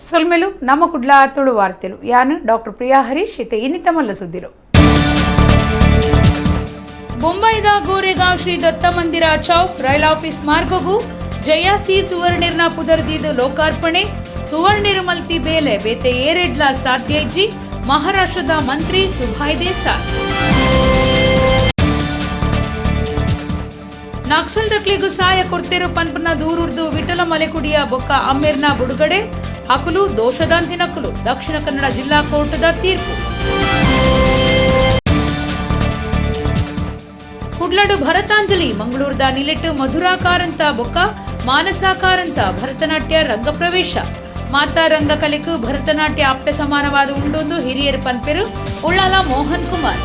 ಸೊಲ್ಮೆಲು ನಮ್ಮ ಕುಡ್ಲ ತುಳು ವಾರ್ತೆಲು ಯಾನು ಡಾಕ್ಟರ್ ಪ್ರಿಯಾ ಹರೀಶ್ ಇತೆ ಇನ್ನಿತ ಮಲ್ಲ ಸುದ್ದಿರು. ಮುಂಬೈದ ಗೋರೆಗಾಂವ್ ಶ್ರೀ ದತ್ತ ಮಂದಿರ ಚೌಕ್ ರೈಲ್ ಆಫೀಸ್ ಮಾರ್ಗಗೂ ಜಯಾಸಿ ಸುವರ್ಣಿರ್ನ ಪುದರ್ದಿದು ಲೋಕಾರ್ಪಣೆ ಸುವರ್ಣಿರ್ ಮಲ್ತಿ ಬೇಲೆ ಬೇತೆ ಏರೆಡ್ಲ ಸಾಧ್ಯ ಇಜ್ಜಿ ಮಹಾರಾಷ್ಟ್ರದ ಮಂತ್ರಿ ಸುಭಾಯ್ ದೇಸಾಯಿ. ನಕ್ಸಲ್ ದಕ್ಲಿಗೂ ಸಹಾಯ ಕೊಡ್ತಿರೋ ಪನ್ಪನ ದೂರುರ್ದು ವಿಠಲ ಮಲೆಕುಡಿಯ ಬೊಕ್ಕ ಅಮ್ಮೇರ್ನ ಬಿಡುಗಡೆ ಹಕಲು ದೋಷದಾಂತಿ ನಕಲು ದಕ್ಷಿಣ ಕನ್ನಡ ಜಿಲ್ಲಾ ಕೋರ್ಟದ ತೀರ್ಪು. ಕುಡ್ಲಡು ಭರತಾಂಜಲಿ ಮಂಗಳೂರದ ನಿಲೆಟ್ಟು ಮಧುರಾಕಾರಂತ ಬೊಕ್ಕ ಮಾನಸಾಕಾರಂತ ಭರತನಾಟ್ಯ ರಂಗ ಪ್ರವೇಶ ಮಾತಾ ರಂಗ ಕಲೆಕು ಭರತನಾಟ್ಯ ಅಪ್ಪೆ ಸಮಾನವಾದ ಉಂಡೊಂದು ಹಿರಿಯರು ಪನ್ಪೆರು ಉಳ್ಳಾಲ ಮೋಹನ್ ಕುಮಾರ್.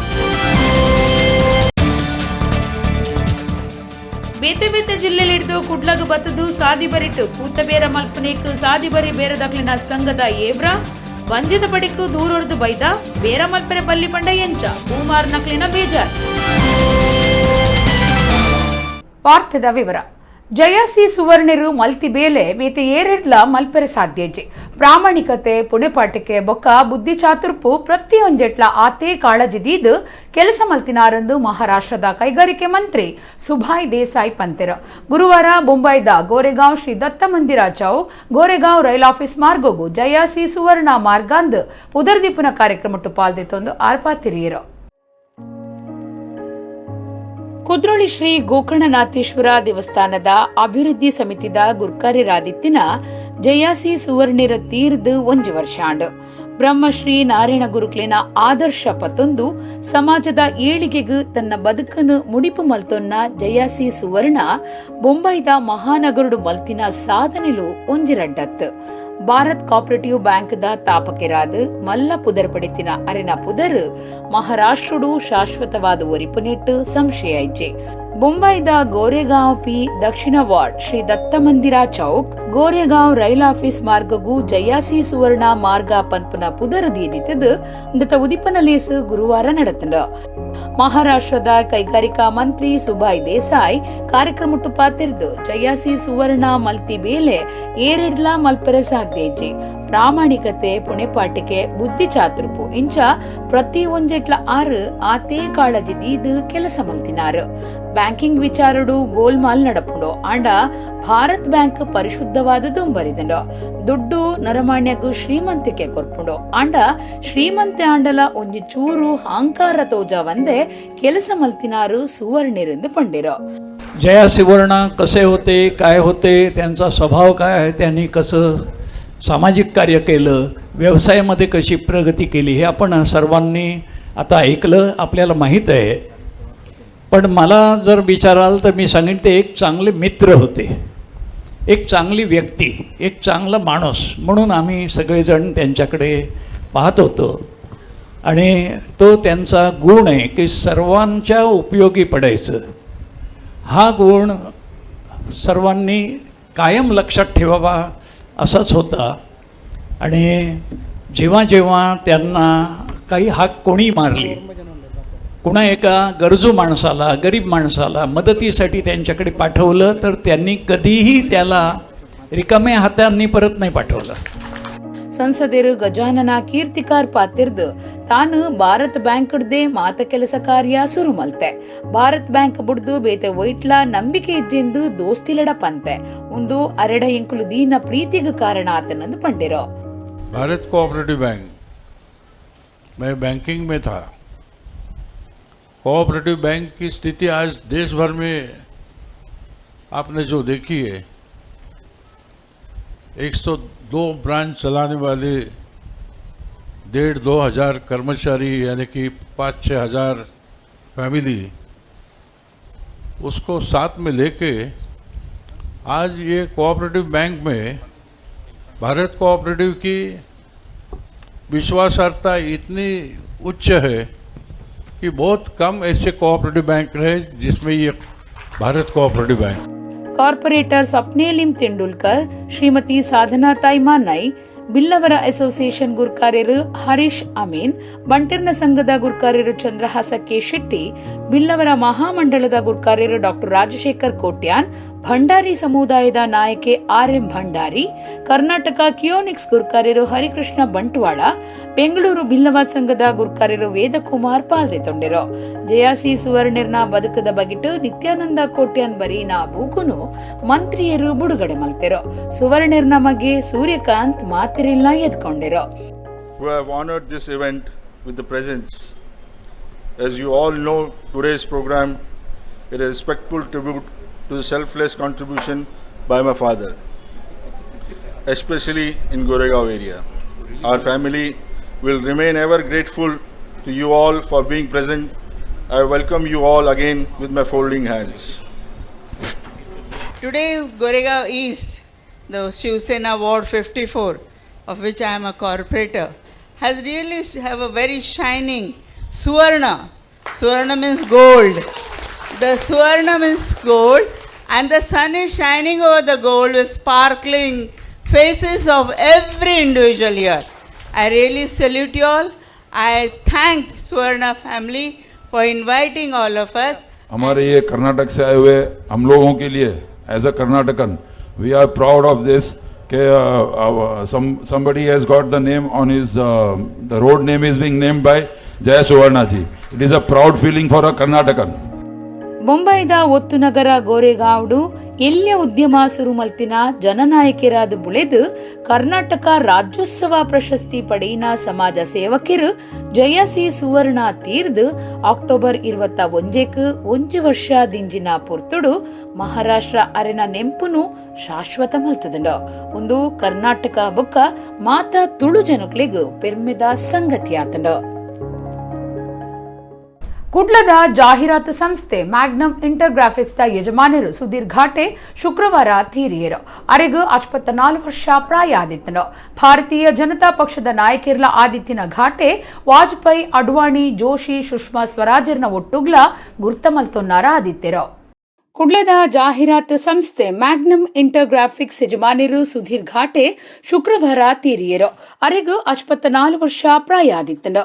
ಬೇತೆ ಬೇತೆ ಜಿಲ್ಲೆಲಿಡ್ದು ಕುಡ್ಲಗು ಬತ್ತದು ಸಾದಿ ಬರಿಟ್ಟು ಪೂತ ಬೇರ ಮಲ್ಪನೇಕು ಸಾದಿ ಬರಿ ಬೇರೆ ದಕ್ಲಿನ ಸಂಘದ ಏವ್ರ ಬಂಜದ ಪಡಿಕು ದೂರೊರ್ದು ಬೈದ ಬೇರ ಮಲ್ಪರೆ ಬಲ್ಲಿ ಬಂಡ ಎಂಚ ಭೂಮಾರ್ ನಕ್ಲಿನ ಬೇಜಾರ್. ವಾರ್ತೆದ ವಿವರ. ಜಯಾಸಿ ಸುವರ್ಣಿರು ಮಲ್ತಿ ಬೇಲೆ ಬೇತೆ ಏರೆಡ್ಲ ಮಲ್ಪರೆ ಸಾಧ್ಯಜೆ ಪ್ರಾಮಾಣಿಕತೆ ಪುಣೆಪಾಟಿಕೆ ಬೊಕ್ಕ ಬುದ್ಧಿ ಚಾತುರ್ಪು ಪ್ರತಿಯೊಂದೆಟ್ಲ ಆತೆ ಕಾಳಜಿದೀದು ಕೆಲಸ ಮಲ್ತಿನಾರಂದು ಮಹಾರಾಷ್ಟ್ರದ ಕೈಗಾರಿಕೆ ಮಂತ್ರಿ ಸುಭಾಯ್ ದೇಸಾಯಿ ಪಂತೆರ ಗುರುವಾರ ಮುಂಬೈದ ಗೋರೆಗಾಂವ್ ಶ್ರೀ ದತ್ತ ಮಂದಿರ ಚೌಕ್ ಗೋರೆಗಾಂವ್ ರೈಲ್ ಆಫೀಸ್ ಮಾರ್ಗಗೂ ಜಯಾಸಿ ಸುವರ್ಣ ಮಾರ್ಗಾಂದ್ ಪುದರ್ದೀಪುನ ಕಾರ್ಯಕ್ರಮಟ್ಟು ಪಾಲ್ದಿತ್ತೊಂದು ಆರ್ಪಾತಿರಿಯರು. ಕುದ್ರೋಳಿ ಶ್ರೀ ಗೋಕರ್ಣನಾಥೇಶ್ವರ ದೇವಸ್ಥಾನದ ಅಭಿವೃದ್ಧಿ ಸಮಿತಿದ ಗುರ್ಕಾರ್ಯರಾದಿತ್ತಿನ ಜಯಾಸಿ ಸುವರ್ಣಿರ ತೀರ್ದು 1 ವರ್ಷಾಂಡ್ ಬ್ರಹ್ಮಶ್ರೀ ನಾರಾಯಣ ಗುರುಕ್ಲಿನ ಆದರ್ಶ ಪತ್ತೊಂದು ಸಮಾಜದ ಏಳಿಗೆಗೂ ತನ್ನ ಬದುಕನ್ನು ಮುಡಿಪು ಮಲ್ತೊನ್ನ ಜಯಾಸಿ ಸುವರ್ಣ ಮುಂಬೈದ ಮಹಾನಗರುಡು ಮಲ್ತಿನ ಸಾಧನೆಲು ಒಂಜಿರಡ್ಡತ್ ಭಾರತ್ ಕೋಆಪರೇಟಿವ್ ಬ್ಯಾಂಕ್ ದ ತಾಪಕೆರಾದ ಮಲ್ಲ ಪುದರ್ ಪಡಿತಿನ ಅರೆನ ಪುದರ್ ಮಹಾರಾಷ್ಟ್ರಡು ಶಾಶ್ವತವಾದ ಒರಿಪುನೆಟ್ಟು ಸಂಶಯ ಇಜ್ಜೆ. ಮುಂಬೈದ ಗೋರೆಗಾಂವ್ ಪಿ ದಕ್ಷಿಣ ವಾರ್ಡ್ ಶ್ರೀ ದತ್ತ ಮಂದಿರ ಚೌಕ್ ಗೋರೆಗಾಂವ್ ರೈಲ್ ಆಫೀಸ್ ಮಾರ್ಗಗೂ ಜಯಾಸಿ ಸುವರ್ಣ ಮಾರ್ಗ ಪನ್ಪನ ಪುದರ್ ದೀದಿತ್ತದು ಇಂದತ ಉದಿಪನ ಲೇಸು ಗುರುವಾರ ನಡೆತಂಡ. ಮಹಾರಾಷ್ಟ್ರದ ಕೈಗಾರಿಕಾ ಮಂತ್ರಿ ಸುಭಾಯ್ ದೇಸಾಯಿ ಕಾರ್ಯಕ್ರಮಟ್ಟು ಪಾತಿರ್ದು ಜಯಾಸಿ ಸುವರ್ಣ ಮಲ್ತಿ ಬೇಲೆ ಏರೆಡ್ಲ ಮಲ್ಪರೆ ಸಾಧ್ಯಜೆ ಪ್ರಾಮಾಣಿಕತೆ ಪುಣೆಪಾಟಿಕೆ ಬುದ್ಧಿ ಚಾತುರ್ಪು ಇಂಚ ಪ್ರತಿ ಒಂದೆಟ್ಲ ಆರು ಆತೇ ಕಾಳಜಿ ದೀದು ಕೆಲಸ ಮಲ್ತಿನಾರು. ಬ್ಯಾಂಕಿಂಗ್ ವಿಚಾರಡು ಗೋಲ್ಮಾಲ್ ನಡಪುಂಡು ಆಂಡ ಭಾರತ್ ಬ್ಯಾಂಕ್ ಪರಿಶುದ್ಧವಾದದು ಬರಿದಂಡು ದುಡ್ಡು ನರಮಾಣ್ಯಗೂ ಶ್ರೀಮಂತಿಕೆ ಕೊರ್ಪುಂಡು ಆಂಡ ಶ್ರೀಮಂತೆ ಆಂಡಲ ಒಂಜಿ ಚೂರು ಅಹಂಕಾರ ತೋಜ ಒಂದೇ ಕೆಲಸ मल्तिनारू सुवर्णिरिंद पंडिरो. जया सुवर्ण कसे होते, काय होते, त्यांचा स्वभाव काय आहे, त्यांनी कसं सामाजिक कार्य केलं, व्यवसायामध्ये कशी प्रगती केली हे आपण सर्वांनी आता ऐकलं, आपल्याला माहीत आहे. पण मला जर विचाराल तर मी सांगेन ते एक चांगले मित्र होते, एक चांगली व्यक्ती, एक चांगला माणूस म्हणून आम्ही सगळेजण त्यांच्याकडे पाहत होतो. आणि तो त्यांचा गुण आहे की सर्वांच्या उपयोगी पडायचं. हा गुण सर्वांनी कायम लक्षात ठेवावा असाच होता. आणि जेव्हा जेव्हा त्यांना काही हाक कोणी मारली, कुणा एका गरजू माणसाला, गरीब माणसाला मदतीसाठी त्यांच्याकडे पाठवलं तर त्यांनी कधीही त्याला रिकाम्या हातांनी परत नाही पाठवलं. ಸಂಸದರು ಗಜಾನನ ಕೀರ್ತಿಕಾರ್ ಪಾತಿರ್ದು ತಾನು ಭಾರತ್ ಬ್ಯಾಂಕ್ದೇ ಮಾತ ಕೆಲಸ ಕಾರ್ಯ ಶುರು ಮಲ್ತೆ ಭಾರತ್ ಬ್ಯಾಂಕ್ ಬುಡ್ದು ಬೇತೆ ವೈಟ್ಲ ನಂಬಿಕೆ ಇಜ್ಜೆಂದು ದೋಸ್ತಿಲಡ ಪಂತೆ ಒಂದು ಅರೆಡ ಎಂಕುಲು ದೀನ ಪ್ರೀತಿಗೂ ಕಾರಣ ಆತನಂದು पंडिरो. भारत कोऑपरेटिव बैंक, मैं बैंकिंग में था. कोऑपरेटिव बैंक की स्थिति आज देश भर में आपने जो देखी है, 102 ब्रांच चलाने वाले 1,500-2 हज़ार कर्मचारी यानी कि 5-6 हज़ार फैमिली, उसको साथ में लेके आज ये कोऑपरेटिव बैंक में भारत कोऑपरेटिव की विश्वासार्हता इतनी उच्च है कि बहुत कम ऐसे कोऑपरेटिव बैंक रहे जिसमें ये Bharat cooperative bank. Corporator Swapnil Tendulkar, Shrimati Sadhana ತಾಯ್ಮಾನೈ, ಬಿಲ್ಲವರ ಅಸೋಸಿಯೇಷನ್ ಗುರ್ಕಾರ್ಯರು ಹರೀಶ್ ಅಮೀನ್, ಬಂಟಿರ್ನ ಸಂಘದ ಗುರ್ಕಾರ್ಯರು ಚಂದ್ರಹಾಸ ಕೆ ಶೆಟ್ಟಿ, ಬಿಲ್ಲವರ ಮಹಾಮಂಡಳದ ಗುರ್ಕಾರ್ಯರು ಡಾಕ್ಟರ್ ರಾಜಶೇಖರ್ ಕೋಟ್ಯಾನ್, ಭಂಡಾರಿ ಸಮುದಾಯದ ನಾಯಕಿ ಆರ್.ಎಂ. ಭಂಡಾರಿ, ಕರ್ನಾಟಕ ಕಿಯೋನಿಕ್ಸ್ ಗುರ್ಕಾರ್ಯರು ಹರಿಕೃಷ್ಣ ಬಂಟ್ವಾಳ, ಬೆಂಗಳೂರು ಬಿಲ್ಲವ ಸಂಘದ ಗುರ್ಕಾರ್ಯರು ವೇದಕುಮಾರ್ ಪಾಲ್ದೆತೊಂಡಿರು. ಜಯಾಸಿ ಸುವರ್ಣಿರ್ನ ಬದುಕದ ಬಗಿಟ್ಟು ನಿತ್ಯಾನಂದ ಕೋಟ್ಯಾನ್ ಬರೀನಾ ಬೂಕುನು ಮಂತ್ರಿಯರು ಬಿಡುಗಡೆ ಮಲ್ತಿರು. ಸುವರ್ಣಿರ್ನ ಮಗೆ Suryakant ಮಾತಿರಿಲ್ಲ ಎದ್ಕೊಂಡಿರು. Who have honored this event with the presence. As you all know, today's program is a respectful tribute to the selfless contribution by my father, especially in Goregaon area. Our family will remain ever grateful to you all for being present. I welcome you all again with my folding hands. Today, Goregaon East, the Shiv Sena Ward 54, of which I am a corporator, has really have a very shining Suvarna. Suvarna means gold. The Suvarna means gold, and the sun is shining over the gold with sparkling faces of every individual here. I really salute you all. I thank Suvarna family for inviting all of us. हमारे ये कर्नाटक से आए हुए हम लोगों के लिए as a Karnatakan we are proud of this के somebody has got the name on his the road name is being named by Jaya Suvarna ji. It is a proud feeling for a Karnatakan. ಬೊಂಬೈದ ಒತ್ತು ನಗರ ಗೋರೆಗಾವ್ಡು ಎಲ್ಯ ಉದ್ಯಮ ಸುರುಮಲ್ತಿನ ಜನನಾಯಕಿರಾದ ಬುಳೆದು ಕರ್ನಾಟಕ ರಾಜ್ಯೋತ್ಸವ ಪ್ರಶಸ್ತಿ ಪಡೆಯಿನ ಸಮಾಜ ಸೇವಕರು ಜಯಸಿ ಸುವರ್ಣ ತೀರ್ದು October 21ಕ್ಕೆ 1 ವರ್ಷ ದಿಂಜಿನ ಪೊರ್ತುಡು ಮಹಾರಾಷ್ಟ್ರ ಅರೆನ ನೆಂಪುನು ಶಾಶ್ವತ ಮಲ್ತದಂಡ ಒಂದು ಕರ್ನಾಟಕ ಬೊಕ್ಕ ಮಾತಾ ತುಳು ಜನಕ್ಲೆಗೂ ಪೆರ್ಮೆದ ಸಂಗತಿಯಾತಂಡ. ಕುಡ್ಲದ ಜಾಹೀರಾತು ಸಂಸ್ಥೆ ಮ್ಯಾಗ್ನಮ್ ಇಂಟರ್ಗ್ರಾಫಿಕ್ಸ್ ದ ಯಜಮಾನರು ಸುಧೀರ್ ಘಾಟೆ ಶುಕ್ರವಾರ ತೀರಿಯರು. ಅರೆಗೂ 54 ವರ್ಷ ಪ್ರಾಯ ಆದಿತ್ತನು. ಭಾರತೀಯ ಜನತಾ ಪಕ್ಷದ ನಾಯಕರ್ಲ ಆದಿತ್ಯನ ಘಾಟೆ ವಾಜಪೇಯಿ, ಅಡ್ವಾಣಿ, ಜೋಶಿ, ಸುಷ್ಮಾ ಸ್ವರಾಜರ್ನ ಒಟ್ಟುಗ್ಲ ಗುರ್ತಮಲ್ತೊನ್ನಾರ ಆದಿತ್ಯರು. ಕುಡ್ಲದ ಜಾಹೀರಾತು ಸಂಸ್ಥೆ ಮ್ಯಾಗ್ನಮ್ ಇಂಟರ್ಗ್ರಾಫಿಕ್ಸ್ ಯಜಮಾನರು ಸುಧೀರ್ ಘಾಟೆ ಶುಕ್ರವಾರ ತೀರಿಯರು. ಅರೆಗೂ 54 ವರ್ಷ ಪ್ರಾಯ ಆದಿತ್ತನು.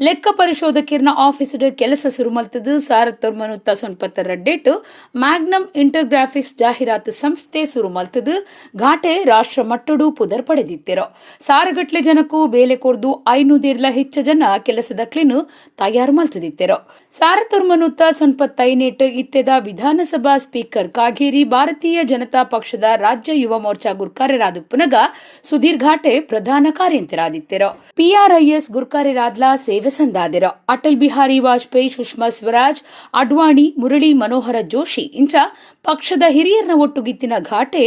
ಲೆಕ್ಕ ಪರಿಶೋಧಕರ್ನ ಆಫೀಸಡ್ ಕೆಲಸ ಸುರುಮಲ್ತದು 1992 ಮ್ಯಾಗ್ನಮ್ ಇಂಟರ್ಗ್ರಾಫಿಕ್ಸ್ ಜಾಹೀರಾತು ಸಂಸ್ಥೆ ಸುರುಮಲ್ತದು ಘಾಟೆ ರಾಷ್ಟ್ರ ಮಟ್ಟಡು ಪುದರ್ ಪಡೆದಿತ್ತರು. ಸಾರಗಟ್ಲೆ ಜನಕ್ಕೂ ಬೇಲೆ ಕೊಡ್ದು 500 ಹೆಚ್ಚು ಜನ ಕೆಲಸದಕ್ಲೇನು ತಯಾರು ಮಲ್ತದಿತ್ತರು. 1998 ಇತ್ತೆದ ವಿಧಾನಸಭಾ ಸ್ಪೀಕರ್ ಕಾಗೇರಿ ಭಾರತೀಯ ಜನತಾ ಪಕ್ಷದ ರಾಜ್ಯ ಯುವ ಮೋರ್ಚಾ ಗುರ್ಕಾರ್ಯರಾದ ಪುನಗ ಸುಧೀರ್ ಘಾಟೆ ಪ್ರಧಾನ ಕಾರ್ಯಂತರಾದಿತ್ತರು. PRIS ಗುರ್ಕಾರ್ಯರಾದ್ಲ ಸೇವೆ ಸಂದಾದಿರ. ಅಟಲ್ ಬಿಹಾರಿ ವಾಜಪೇಯಿ, ಸುಷ್ಮಾ ಸ್ವರಾಜ್, ಅಡ್ವಾಣಿ, ಮುರಳಿ ಮನೋಹರ ಜೋಶಿ ಇಂಚ ಪಕ್ಷದ ಹಿರಿಯರ್ನ ಒಟ್ಟುಗಿತ್ತಿನ ಘಾಟೆ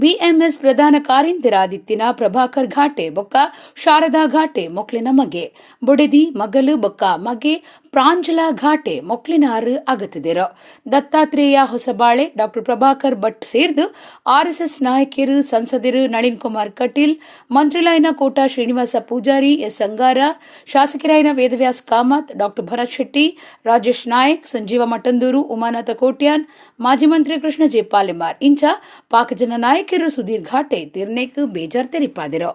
BMS ಪ್ರಧಾನ ಕಾರ್ಯಂತರಾದಿತ್ತಿನ ಪ್ರಭಾಕರ್ ಘಾಟೆ ಬೊಕ್ಕ ಶಾರದಾ ಘಾಟೆ ಮೊಕ್ಲಿನ ಮಗೆ, ಬೊಡೆದಿ ಮಗಲು ಬೊಕ್ಕ ಮಗೆ ಪ್ರಾಂಜಲ ಘಾಟೆ ಮೊಕ್ಲಿನಾರು ಅಗತಿದಿರ. ದತ್ತಾತ್ರೇಯ ಹೊಸಬಾಳೆ, ಡಾಕ್ಟರ್ ಪ್ರಭಾಕರ್ ಭಟ್ ಸೇರಿದು RSS ನಾಯಕರು, ಸಂಸದರು ನಳಿನ್ ಕುಮಾರ್ ಕಟೀಲ್, ಮಂತ್ರಿಲಾಯನ ಕೋಟಾ ಶ್ರೀನಿವಾಸ ಪೂಜಾರಿ, ಎಸ್ ಅಂಗಾರ, ಶಾಸಕರಾಯನ ವೇದವ್ಯಾಸ್ ಕಾಮತ್, ಡಾಕ್ಟರ್ ಭರತ್ ಶೆಟ್ಟಿ, ರಾಜೇಶ್ ನಾಯಕ್, ಸಂಜೀವ ಮಠಂದೂರು, ಉಮಾನಾಥ ಕೋಟ್ಯಾನ್, ಮಾಜಿ ಮಂತ್ರಿ ಕೃಷ್ಣ ಜೆ ಪಾಲೆಮಾರ್ ಇಂಚ ಪಾಕಜನ ನಾಯಕರು ಸುಧೀರ್ ಘಾಟೆ ತಿರ್ನೇಕ್ ಬೇಜಾರ್ ತೆರಿಪಾದಿರೋ.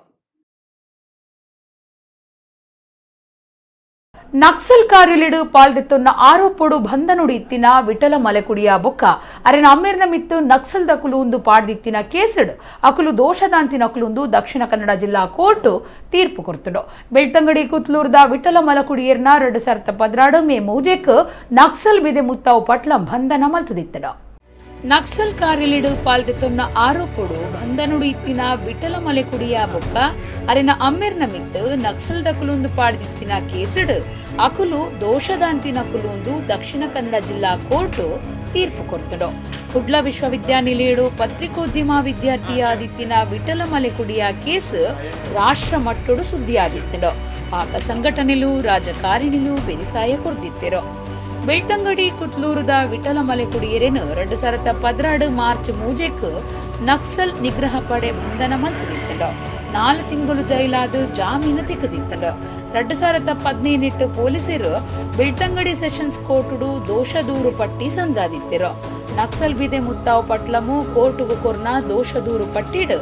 ನಕ್ಸಲ್ ಕಾರ್ಯಲಿಡು ಪಾಲ್ದೆತ್ತೊನ್ನ ಆರೋಪಡು ಬಂಧನುಡಿತ್ತಿನ ವಿಠಲ ಮಲೆಕುಡಿಯ ಬೊಕ್ಕ ಅರೆನ ಅಮ್ಮೇರ್ನ ಮಿತ್ತು ನಕ್ಸಲ್ ದಕುಲುಂದು ಪಾಡ್ದಿತ್ತಿನ ಕೇಸಡ್ ಅಕುಲು ದೋಷದಾಂತಿ ನಕುಲುಂದು ದಕ್ಷಿಣ ಕನ್ನಡ ಜಿಲ್ಲಾ ಕೋರ್ಟ್ ತೀರ್ಪು ಕೊಡ್ತುಂಡು. ಬೆಳ್ತಂಗಡಿ ಕುತ್ಲೂರ್ದ ವಿಠಲ ಮಲಕುಡಿಯರ್ನ 2016 ಮೇ ಮೂಜೆಕ್ ನಕ್ಸಲ್ ಬಿದೆ ಮುತ್ತಾವು ಪಟ್ಲ ಬಂಧನ ಮಲ್ತದಿತ್ತಡ. ನಕ್ಸಲ್ ಕಾರ್ಯಲಿಡು ಪಾಲ್ದೆತ್ತೊನ್ನ ಆರೋಪಡು ಬಂಧನುಡು ಇತ್ತಿನ ವಿಠಲ ಮಲೆಕುಡಿಯ ಬೊಕ್ಕ ಅರೆನ ಅಮ್ಮೆರ್ನ ಮಿತ್ತು ನಕ್ಸಲ್ ದಕುಲುಂದು ಪಾಡ್ದಿತ್ತಿನ ಕೇಸಡ್ ಅಕುಲು ದೋಷದಾಂತಿ ನಕುಲುಂದು ದಕ್ಷಿಣ ಕನ್ನಡ ಜಿಲ್ಲಾ ಕೋರ್ಟ್ ತೀರ್ಪು ಕೊಡ್ತಡು. ಕುಡ್ಲ ವಿಶ್ವವಿದ್ಯಾನಿಲಯಡು ಪತ್ರಿಕೋದ್ಯಮ ವಿದ್ಯಾರ್ಥಿಯಾದಿತ್ತಿನ ವಿಠಲ ಮಲೆಕುಡಿಯ ಕೇಸ್ ರಾಷ್ಟ್ರ ಮಟ್ಟಡು ಸುದ್ದಿಯಾದಿತ್ತಡು. ಪಾಕ ಸಂಘಟನೆಲು ರಾಜಕಾರಣಿಲು ಬೆರಿಸಾಯ ಕೊಡ್ದಿತ್ತಿರು. ಬೆಳ್ತಂಗಡಿ ಕುತ್ಲೂರುದ ವಿಠಲ ಮಲೆಕುಡಿಯರೇನು 2016 ಮಾರ್ಚ್ ಮೂಜೆಕ್ ನಕ್ಸಲ್ ನಿಗ್ರಹ ಪಡೆ ಬಂಧನ ಮಂತಿದಿತ್ತಂಡು 4 ತಿಂಗಳು ಜೈಲಾದ ಜಾಮೀನು ತಿಕ್ಕದಿತ್ತಂಡು 2017 ಪೊಲೀಸರು ಬೆಳ್ತಂಗಡಿ ಸೆಷನ್ಸ್ ಕೋರ್ಟುಡು ದೋಷ ದೂರು ಪಟ್ಟಿ ಸಂದಾದಿತ್ತಿರು ನಕ್ಸಲ್ ಬಿದೆ ಮುತ್ತಾವ್ ಪಟ್ಲಮು ಕೋರ್ಟುಗು ಕೊರ್ನ ದೋಷ ದೂರು ಪಟ್ಟಿಡು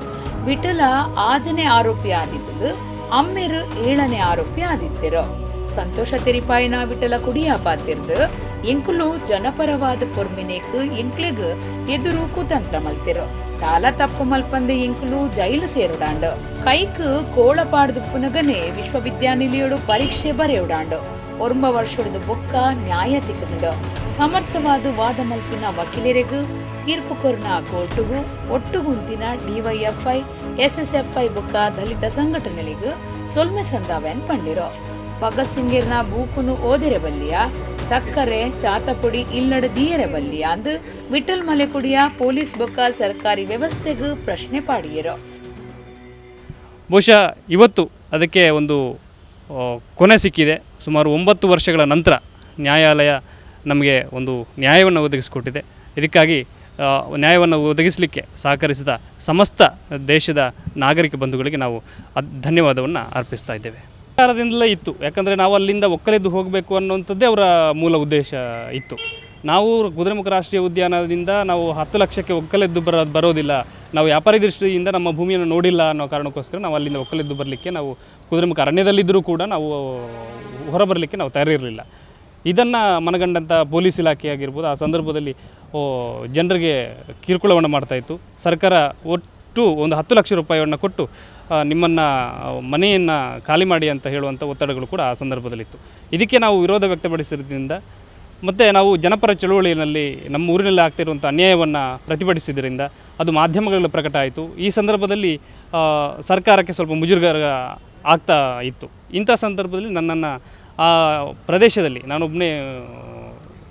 ವಿಠಲ 6ನೇ ಆರೋಪಿ ಆದಿತ್ತದು ಅಮ್ಮೇರು 7ನೇ ಆರೋಪಿ ಆದಿತ್ತಿರು ಸಂತೋಷ ತೆರಿಪಾಯಿನ ವಿಠಲ ಕುಡಿಯ ಪಾತಿರ್ದು ಎಂಕುಲು ಜನಪರವಾದ ಪೊರ್ಮಿನೇಕ್ ಎಂಕ್ಲೆಗ್ ಎದುರು ಕುತಂತ್ರ ಮಲ್ತಿರು ತಾಲ ತಪ್ಪು ಮಲ್ಪಂದೆ ಎಂಕುಲು ಜೈಲು ಸೇರುಡಾಂಡು ಕೈಕ್ ಕೋಳಪಾಡ್ದುಪ್ಪುನಗನೆ ವಿಶ್ವವಿದ್ಯಾನಿಲಯಡು ಪರೀಕ್ಷೆ ಬರೆಯುಡಾಂಡು 9 ವರ್ಷದ ಬೊಕ್ಕ ನ್ಯಾಯ ತಿಕ್ಕದು ಸಮರ್ಥವಾದ ವಾದ ಮಲ್ತಿನ ವಕೀಲರಿಗೂ ತೀರ್ಪು ಕೊರ್ನ ಕೋರ್ಟುಗೂ ಒಟ್ಟುಗುಂತಿನ ಡಿವೈಎಫ್ಐ ಎಸ್ಎಸ್ಎಫ್ಐ ಬೊಕ್ಕ ದಲಿತ ಸಂಘಟನೆಗಳಿಗೂ ಸೊಲ್ಮೆ ಸಂದಾವೆನ್ ಪಂಡಿರೋ ಭಗತ್ ಸಿಂಗಿರ್ನ ಬೂಕುನು ಓದಿರೆ ಬಲ್ಲಿಯ ಸಕ್ಕರೆ ಚಾತಪುಡಿ ಇಲ್ಲಡ ದೀಯರೆ ಬಲ್ಲಿಯ ಅಂದ್ ವಿಠಲ್ ಮಲೆಕುಡಿಯ ಪೊಲೀಸ್ ಬೊಕ್ಕ ಸರ್ಕಾರಿ ವ್ಯವಸ್ಥೆಗೂ ಪ್ರಶ್ನೆ ಪಾಡಿಯರೋ. ಬಹುಶಃ ಇವತ್ತು ಅದಕ್ಕೆ ಒಂದು ಕೊನೆ ಸಿಕ್ಕಿದೆ. ಸುಮಾರು 9 ವರ್ಷಗಳ ನಂತರ ನ್ಯಾಯಾಲಯ ನಮಗೆ ಒಂದು ನ್ಯಾಯವನ್ನು ಒದಗಿಸಿಕೊಟ್ಟಿದೆ. ಇದಕ್ಕಾಗಿ ನ್ಯಾಯವನ್ನು ಒದಗಿಸಲಿಕ್ಕೆ ಸಹಕರಿಸಿದ ಸಮಸ್ತ ದೇಶದ ನಾಗರಿಕ ಬಂಧುಗಳಿಗೆ ನಾವು ಧನ್ಯವಾದವನ್ನು ಅರ್ಪಿಸ್ತಾ ಇದ್ದೇವೆ. ಸರ್ಕಾರದಿಂದಲೇ ಇತ್ತು, ಯಾಕಂದರೆ ನಾವು ಅಲ್ಲಿಂದ ಒಕ್ಕಲೆದ್ದು ಹೋಗಬೇಕು ಅನ್ನುವಂಥದ್ದೇ ಅವರ ಮೂಲ ಉದ್ದೇಶ ಇತ್ತು. ನಾವು ಕುದುರೆಮುಖ ರಾಷ್ಟ್ರೀಯ ಉದ್ಯಾನದಿಂದ ನಾವು 10 ಲಕ್ಷಕ್ಕೆ ಒಕ್ಕಲೆದ್ದು ಬರೋದಿಲ್ಲ, ನಾವು ವ್ಯಾಪಾರಿ ದೃಷ್ಟಿಯಿಂದ ನಮ್ಮ ಭೂಮಿಯನ್ನು ನೋಡಿಲ್ಲ ಅನ್ನೋ ಕಾರಣಕ್ಕೋಸ್ಕರ ನಾವು ಅಲ್ಲಿಂದ ಒಕ್ಕಲೆದ್ದು ಬರಲಿಕ್ಕೆ ನಾವು ಕುದುರೆಮುಖ ಅರಣ್ಯದಲ್ಲಿದ್ದರೂ ಕೂಡ ನಾವು ಹೊರಬರಲಿಕ್ಕೆ ನಾವು ತಯಾರಿರಲಿಲ್ಲ. ಇದನ್ನು ಮನಗಂಡಂಥ ಪೊಲೀಸ್ ಇಲಾಖೆ ಆಗಿರ್ಬೋದು ಆ ಸಂದರ್ಭದಲ್ಲಿ ಜನರಿಗೆ ಕಿರುಕುಳವನ್ನು ಮಾಡ್ತಾಯಿತ್ತು. ಸರ್ಕಾರ ಒಟ್ಟು ಒಂದು 10 ಲಕ್ಷ ರೂಪಾಯಿಯನ್ನು ಕೊಟ್ಟು ನಿಮ್ಮನ್ನು ಮನೆಯನ್ನು ಖಾಲಿ ಮಾಡಿ ಅಂತ ಹೇಳುವಂಥ ಒತ್ತಡಗಳು ಕೂಡ ಆ ಸಂದರ್ಭದಲ್ಲಿತ್ತು. ಇದಕ್ಕೆ ನಾವು ವಿರೋಧ ವ್ಯಕ್ತಪಡಿಸಿದ್ದರಿಂದ ಮತ್ತು ನಾವು ಜನಪರ ಚಳುವಳಿಯಲ್ಲಿ ನಮ್ಮ ಊರಿನಲ್ಲಿ ಆಗ್ತಿರುವಂಥ ಅನ್ಯಾಯವನ್ನು ಪ್ರತಿಭಟಿಸಿದ್ದರಿಂದ ಅದು ಮಾಧ್ಯಮಗಳಲ್ಲಿ ಪ್ರಕಟ ಆಯಿತು. ಈ ಸಂದರ್ಭದಲ್ಲಿ ಸರ್ಕಾರಕ್ಕೆ ಸ್ವಲ್ಪ ಮುಜುಗರ ಆಗ್ತಾ ಇತ್ತು. ಇಂಥ ಸಂದರ್ಭದಲ್ಲಿ ನನ್ನನ್ನು ಆ ಪ್ರದೇಶದಲ್ಲಿ ನಾನೊಬ್ಬನೇ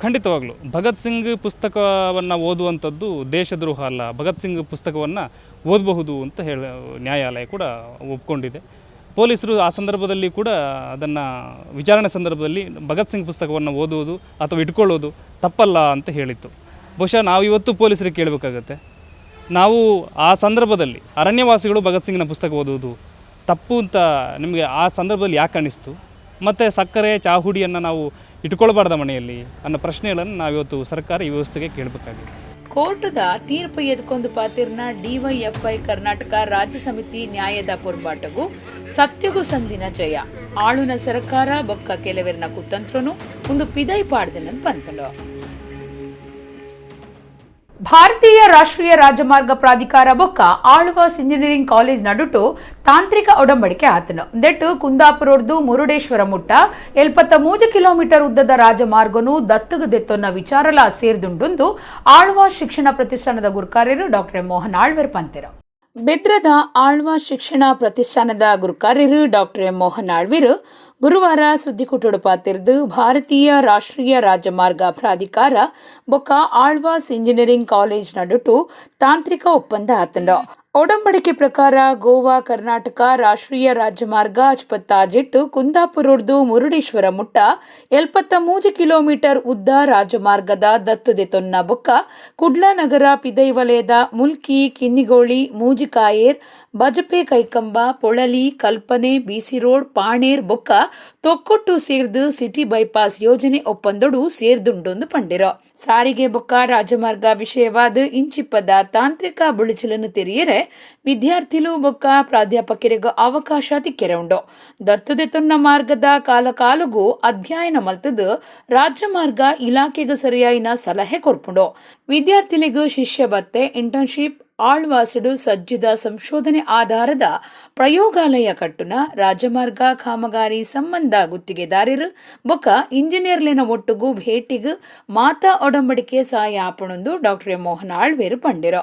ಖಂಡಿತವಾಗಲೂ ಭಗತ್ ಸಿಂಗ್ ಪುಸ್ತಕವನ್ನು ಓದುವಂಥದ್ದು ದೇಶದ್ರೋಹ ಅಲ್ಲ, ಭಗತ್ ಸಿಂಗ್ ಪುಸ್ತಕವನ್ನು ಓದಬಹುದು ಅಂತ ನ್ಯಾಯಾಲಯ ಕೂಡ ಒಪ್ಕೊಂಡಿದೆ. ಪೊಲೀಸರು ಆ ಸಂದರ್ಭದಲ್ಲಿ ಕೂಡ ಅದನ್ನು ವಿಚಾರಣೆ ಸಂದರ್ಭದಲ್ಲಿ ಭಗತ್ ಸಿಂಗ್ ಪುಸ್ತಕವನ್ನು ಓದುವುದು ಅಥವಾ ಇಟ್ಕೊಳ್ಳೋದು ತಪ್ಪಲ್ಲ ಅಂತ ಹೇಳಿತ್ತು. ಬಹುಶಃ ನಾವು ಇವತ್ತು ಪೊಲೀಸರಿಗೆ ಕೇಳಬೇಕಾಗತ್ತೆ, ನಾವು ಆ ಸಂದರ್ಭದಲ್ಲಿ ಅರಣ್ಯವಾಸಿಗಳು ಭಗತ್ ಸಿಂಗ್ನ ಪುಸ್ತಕ ಓದುವುದು ತಪ್ಪು ಅಂತ ನಿಮಗೆ ಆ ಸಂದರ್ಭದಲ್ಲಿ ಯಾಕೆ ಅನ್ನಿಸ್ತು? ಮತ್ತು ಸಕ್ಕರೆ ಚಾಹುಡಿಯನ್ನು ನಾವು ಇಟ್ಕೊಳ್ಬಾರ್ದ ಮನೆಯಲ್ಲಿ ಅನ್ನೋ ಪ್ರಶ್ನೆಗಳನ್ನು ನಾವಿವತ್ತು ಸರ್ಕಾರ ಈ ವ್ಯವಸ್ಥೆಗೆ ಕೇಳಬೇಕಾಗಿದೆ. ಕೋರ್ಟದ ತೀರ್ಪು ಎದ್ಕೊಂಡು ಪಾತಿರ್ನ ಡಿವೈಎಫ್ಐ ಕರ್ನಾಟಕ ರಾಜ್ಯ ಸಮಿತಿ ನ್ಯಾಯದ ಪೊರ್ಬಾಟಗೂ ಸತ್ಯಗೂ ಸಂದಿನ ಜಯ ಆಳುನ ಸರ್ಕಾರ ಬೊಕ್ಕ ಕೆಲವೆರ್ನ ಕುತಂತ್ರನು ಒಂದು ಪಿದೈ ಪಾಡ್ದನಂತ ಪಂತಳು. ಭಾರತೀಯ ರಾಷ್ಟ್ರೀಯ ರಾಜಮಾರ್ಗ ಪ್ರಾಧಿಕಾರ ಬೊಕ್ಕ ಆಳ್ವಾಸ್ ಇಂಜಿನಿಯರಿಂಗ್ ಕಾಲೇಜ್ ನಡುಟು ತಾಂತ್ರಿಕ ಒಡಂಬಡಿಕೆ ಆತನು ದೆಟ್ಟು ಕುಂದಾಪುರದ್ದು ಮುರುಡೇಶ್ವರ ಮುಟ್ಟ 73 ಕಿಲೋಮೀಟರ್ ಉದ್ದದ ರಾಜಮಾರ್ಗನು ದತ್ತಗ ದೆತ್ತೊನ್ನ ವಿಚಾರಲ ಸೇರ್ದುಂಡು ಆಳ್ವಾಸ್ ಶಿಕ್ಷಣ ಪ್ರತಿಷ್ಠಾನದ ಗುರುಕಾರ್ಯರು ಡಾಕ್ಟರ್ ಮೋಹನ್ ಆಳ್ವೇರ್ ಪಂತೆರ. ಬೆದ್ರದ ಆಳ್ವಾಸ್ ಶಿಕ್ಷಣ ಪ್ರತಿಷ್ಠಾನದ ಗುರುಕಾರ್ಯರು ಡಾಕ್ಟರ್ ಮೋಹನ್ ಆಳ್ವೇರ್ ಗುರುವಾರ ಸುದ್ದಿಕುಟುಡು ಪಾತಿರ್ದು ಭಾರತೀಯ ರಾಷ್ಟ್ರೀಯ ರಾಜಮಾರ್ಗ ಪ್ರಾಧಿಕಾರ ಬೊಕ್ಕ ಆಳ್ವಾಸ್ ಇಂಜಿನಿಯರಿಂಗ್ ಕಾಲೇಜ್ ನಡುಟು ತಾಂತ್ರಿಕ ಒಪ್ಪಂದ ಆತಂಡ. ಒಡಂಬಡಿಕೆ ಪ್ರಕಾರ ಗೋವಾ ಕರ್ನಾಟಕ ರಾಷ್ಟ್ರೀಯ ರಾಜಮಾರ್ಗ ಅಜ್ಪತ್ತಾಜಿಟ್ಟು ಕುಂದಾಪುರದ್ದು ಮುರುಡೇಶ್ವರ ಮುಟ್ಟ 73 ಕಿಲೋಮೀಟರ್ ಉದ್ದ ರಾಜಮಾರ್ಗದ ದತ್ತುದೆ ತೊನ್ನ ಬೊಕ್ಕ ಕುಡ್ಲನಗರ ಪಿದೈ ವಲಯದ ಮುಲ್ಕಿ ಕಿನ್ನಿಗೋಳಿ ಮೂಜಿಕಾಯೇರ್ ಬಜಪೆ ಕೈಕಂಬ ಪೊಳಲಿ ಕಲ್ಪನೆ ಬಿಸಿ ರೋಡ್ ಪಾಣೇರ್ ಬೊಕ್ಕ ತೊಕ್ಕೊಟ್ಟು ಸೇರ್ದು ಸಿಟಿ ಬೈಪಾಸ್ ಯೋಜನೆ ಒಪ್ಪಂದೊಡು ಸೇರ್ದುಂಡೊಂದು ಪಂಡಿರೋ. ಸಾರಿಗೆ ಬೊಕ್ಕ ರಾಜಮಾರ್ಗ ವಿಷಯವಾದ ಇಂಚಿಪ್ಪದ ತಾಂತ್ರಿಕ ಬುಳಿಚಲನ್ನು ತೆರೆಯರೆ ವಿದ್ಯಾರ್ಥಿಲು ಬೊಕ್ಕ ಪ್ರಾಧ್ಯಾಪಕರಿಗೂ ಅವಕಾಶ ತಿಕ್ಕೆರೆ ಉಂಡು. ದತ್ತುದೆ ತೊನ್ನ ಮಾರ್ಗದ ಕಾಲಕಾಲಗೂ ಅಧ್ಯಯನ ಮಲ್ತದು ರಾಜಮಾರ್ಗ ಇಲಾಖೆಗೂ ಸರಿಯಾಯಿನ ಸಲಹೆ ಕೊರ್ಪುಂಡು. ವಿದ್ಯಾರ್ಥಿಗಳಿಗೂ ಶಿಷ್ಯ ಭತ್ತೆ ಇಂಟರ್ನ್ಶಿಪ್ ಆಳ್ವಾಸಡು ಸಜ್ಜಿದ ಸಂಶೋಧನೆ ಆಧಾರದ ಪ್ರಯೋಗಾಲಯ ಕಟ್ಟುನ ರಾಜಮಾರ್ಗ ಕಾಮಗಾರಿ ಸಂಬಂಧ ಗುತ್ತಿಗೆದಾರರು ಬೊಕ್ಕ ಇಂಜಿನಿಯರ್ಲಿನ ಒಟ್ಟುಗೂ ಭೇಟಿಗೂ ಮಾತಾ ಒಡಂಬಡಿಕೆ ಸಹಾಯ ಆಪಣೊಂದು ಡಾಕ್ಟರ್ ಮೋಹನ್ ಆಳ್ವೇರು ಪಂಡಿರೋ.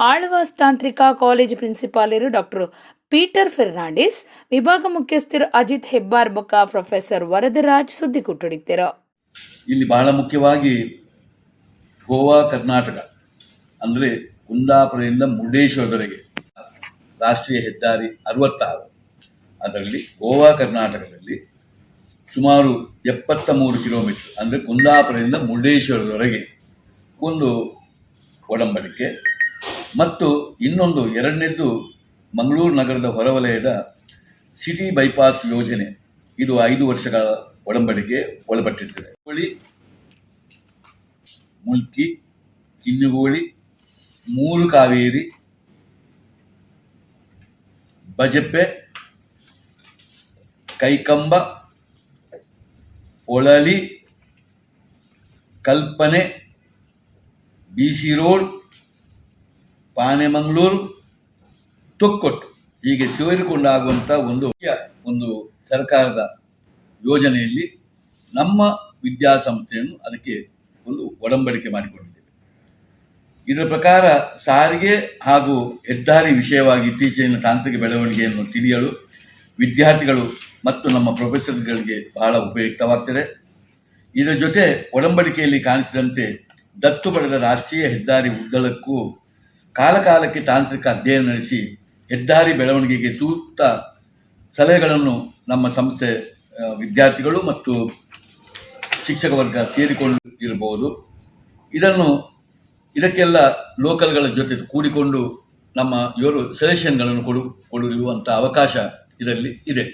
ಆಳ್ವಾಸ್ ತಾಂತ್ರಿಕ ಕಾಲೇಜ್ ಪ್ರಿನ್ಸಿಪಾಲರು ಡಾಕ್ಟರ್ ಪೀಟರ್ ಫೆರ್ನಾಂಡಿಸ್, ವಿಭಾಗ ಮುಖ್ಯಸ್ಥರು ಅಜಿತ್ ಹೆಬ್ಬಾರ್ ಬೊಕ್ಕ ಪ್ರೊಫೆಸರ್ ವರದರಾಜ್ ಸುದ್ದಿ ಕುಟ್ಟುಡಿತ್ತರು. ಇಲ್ಲಿ ಬಹಳ ಮುಖ್ಯವಾಗಿ ಗೋವಾ ಕರ್ನಾಟಕ ಅಂದರೆ ಕುಂದಾಪುರದಿಂದ ಮುರುಡೇಶ್ವರದವರೆಗೆ ರಾಷ್ಟ್ರೀಯ ಹೆದ್ದಾರಿ 66 ಅದರಲ್ಲಿ ಗೋವಾ ಕರ್ನಾಟಕದಲ್ಲಿ ಸುಮಾರು 73 ಕಿಲೋಮೀಟರ್, ಅಂದರೆ ಕುಂದಾಪುರದಿಂದ ಮುರುಡೇಶ್ವರದವರೆಗೆ ಒಂದು ಒಡಂಬಡಿಕೆ. ಮತ್ತು ಇನ್ನೊಂದು ಎರಡನೇದ್ದು ಮಂಗಳೂರು ನಗರದ ಹೊರವಲಯದ ಸಿಟಿ ಬೈಪಾಸ್ ಯೋಜನೆ. ಇದು 5 ವರ್ಷಗಳ ಒಡಂಬಡಿಕೆ ಒಳಪಟ್ಟಿರ್ತದೆ. ಮುಲ್ಕಿ, ಕಿನ್ನುಗೋಳಿ, ಮೂರು ಕಾವೇರಿ, ಬಜಪ್ಪೆ, ಕೈಕಂಬ, ಒಳಲಿ, ಕಲ್ಪನೆ, BC ರೋಡ್, ಪಾನೆಮಂಗಳೂರು, ತೊಕ್ಕೊಟ್ಟು, ಹೀಗೆ ಸೇರಿಕೊಂಡಾಗುವಂಥ ಒಂದು ಸರ್ಕಾರದ ಯೋಜನೆಯಲ್ಲಿ ನಮ್ಮ ವಿದ್ಯಾಸಂಸ್ಥೆಯನ್ನು ಅದಕ್ಕೆ ಒಂದು ಒಡಂಬಡಿಕೆ ಮಾಡಿಕೊಂಡಿದ್ದೇವೆ. ಇದರ ಪ್ರಕಾರ ಸಾರಿಗೆ ಹಾಗೂ ಹೆದ್ದಾರಿ ವಿಷಯವಾಗಿ ಇತ್ತೀಚಿನ ತಾಂತ್ರಿಕ ಬೆಳವಣಿಗೆಯನ್ನು ತಿಳಿಯಲು ವಿದ್ಯಾರ್ಥಿಗಳು ಮತ್ತು ನಮ್ಮ ಪ್ರೊಫೆಸರ್ಗಳಿಗೆ ಬಹಳ ಉಪಯುಕ್ತವಾಗ್ತದೆ. ಇದರ ಜೊತೆ ಒಡಂಬಡಿಕೆಯಲ್ಲಿ ಕಾಣಿಸಿದಂತೆ ದತ್ತು ಪಡೆದ ರಾಷ್ಟ್ರೀಯ ಹೆದ್ದಾರಿ ಉದ್ದಕ್ಕೂ ಕಾಲಕಾಲಕ್ಕೆ ತಾಂತ್ರಿಕ ಅಧ್ಯಯನ ನಡೆಸಿ ಹೆದ್ದಾರಿ ಬೆಳವಣಿಗೆಗೆ ಸೂಕ್ತ ಸಲಹೆಗಳನ್ನು ನಮ್ಮ ಸಂಸ್ಥೆ ವಿದ್ಯಾರ್ಥಿಗಳು ಮತ್ತು ಶಿಕ್ಷಕ ವರ್ಗ ಸೇರಿಕೊಂಡು ಇರಬಹುದು. ಇದಕ್ಕೆಲ್ಲ ಲೋಕಲ್ಗಳ ಜೊತೆ ಕೂಡಿಕೊಂಡು ನಮ್ಮ ಇವರು ಸಜೆಷನ್ಗಳನ್ನು ಕೊಡುವಂಥ ಅವಕಾಶ ಇದರಲ್ಲಿ ಇದೆ.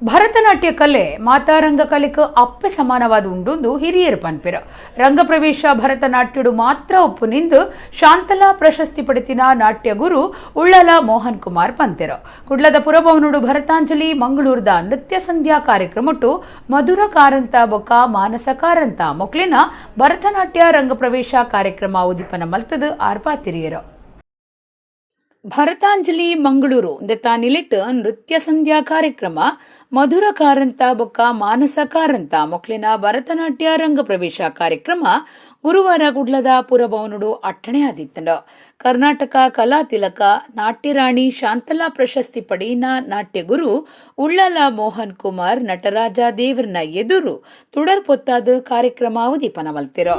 ಭರತನಾಟ್ಯ ಕಲೆ ಮಾತಾರಂಗ ಕಲೆಗೆ ಅಪ್ಪೆ ಸಮಾನವಾದ ಉಂಡು ಹಿರಿಯರು ಪನ್ಪೆರ ರಂಗಪ್ರವೇಶ ಭರತನಾಟ್ಯಡು ಮಾತ್ರ ಒಪ್ಪು ನಿಂದು ಶಾಂತಲಾ ಪ್ರಶಸ್ತಿ ಪಡೆತಿನ ನಾಟ್ಯ ಗುರು ಉಳ್ಳಲ ಮೋಹನ್ ಕುಮಾರ್ ಪಂತೆರ ಕುಡ್ಲದ ಪುರಭವನುಡು ಭರತಾಂಜಲಿ ಮಂಗಳೂರದ ನೃತ್ಯ ಸಂಧ್ಯಾ ಕಾರ್ಯಕ್ರಮಟ್ಟು ಮಧುರ ಕಾರಂತ ಬೊಕ್ಕ ಮಾನಸ ಕಾರಂತ ಮೊಕ್ಲಿನ ಭರತನಾಟ್ಯ ರಂಗಪ್ರವೇಶ ಕಾರ್ಯಕ್ರಮ ಉದಿಪನ ಮಲ್ತದು ಆರ್ಪಾತಿರಿಯರು. ಭರತಾಂಜಲಿ ಮಂಗಳೂರು ನಿಲಿಟ್ ನೃತ್ಯ ಸಂಧ್ಯಾ ಕಾರ್ಯಕ್ರಮ ಮಧುರ ಕಾರಂತ ಬೊಕ್ಕ ಮಾನಸ ಕಾರಂತ ಮೊಕ್ಲಿನ ಭರತನಾಟ್ಯ ರಂಗಪ್ರವೇಶ ಕಾರ್ಯಕ್ರಮ ಗುರುವಾರ ಕುಡ್ಲದ ಪುರಭವನುಡು ಅಟ್ಟಣೆ ಆದಿತ್ತಂಡ ಕರ್ನಾಟಕ ಕಲಾ ತಿಲಕ ನಾಟ್ಯರಾಣಿ ಶಾಂತಲಾ ಪ್ರಶಸ್ತಿ ಪಡೆಯಿನ ನಾಟ್ಯ ಗುರು ಉಳ್ಳಲ ಮೋಹನ್ ಕುಮಾರ್ ನಟರಾಜ ದೇವರನ ಎದುರು ತುಡರ್ ಪೊತ್ತಾದ ಕಾರ್ಯಕ್ರಮ ಉದೀಪನ ಮಲ್ತಿರೋ.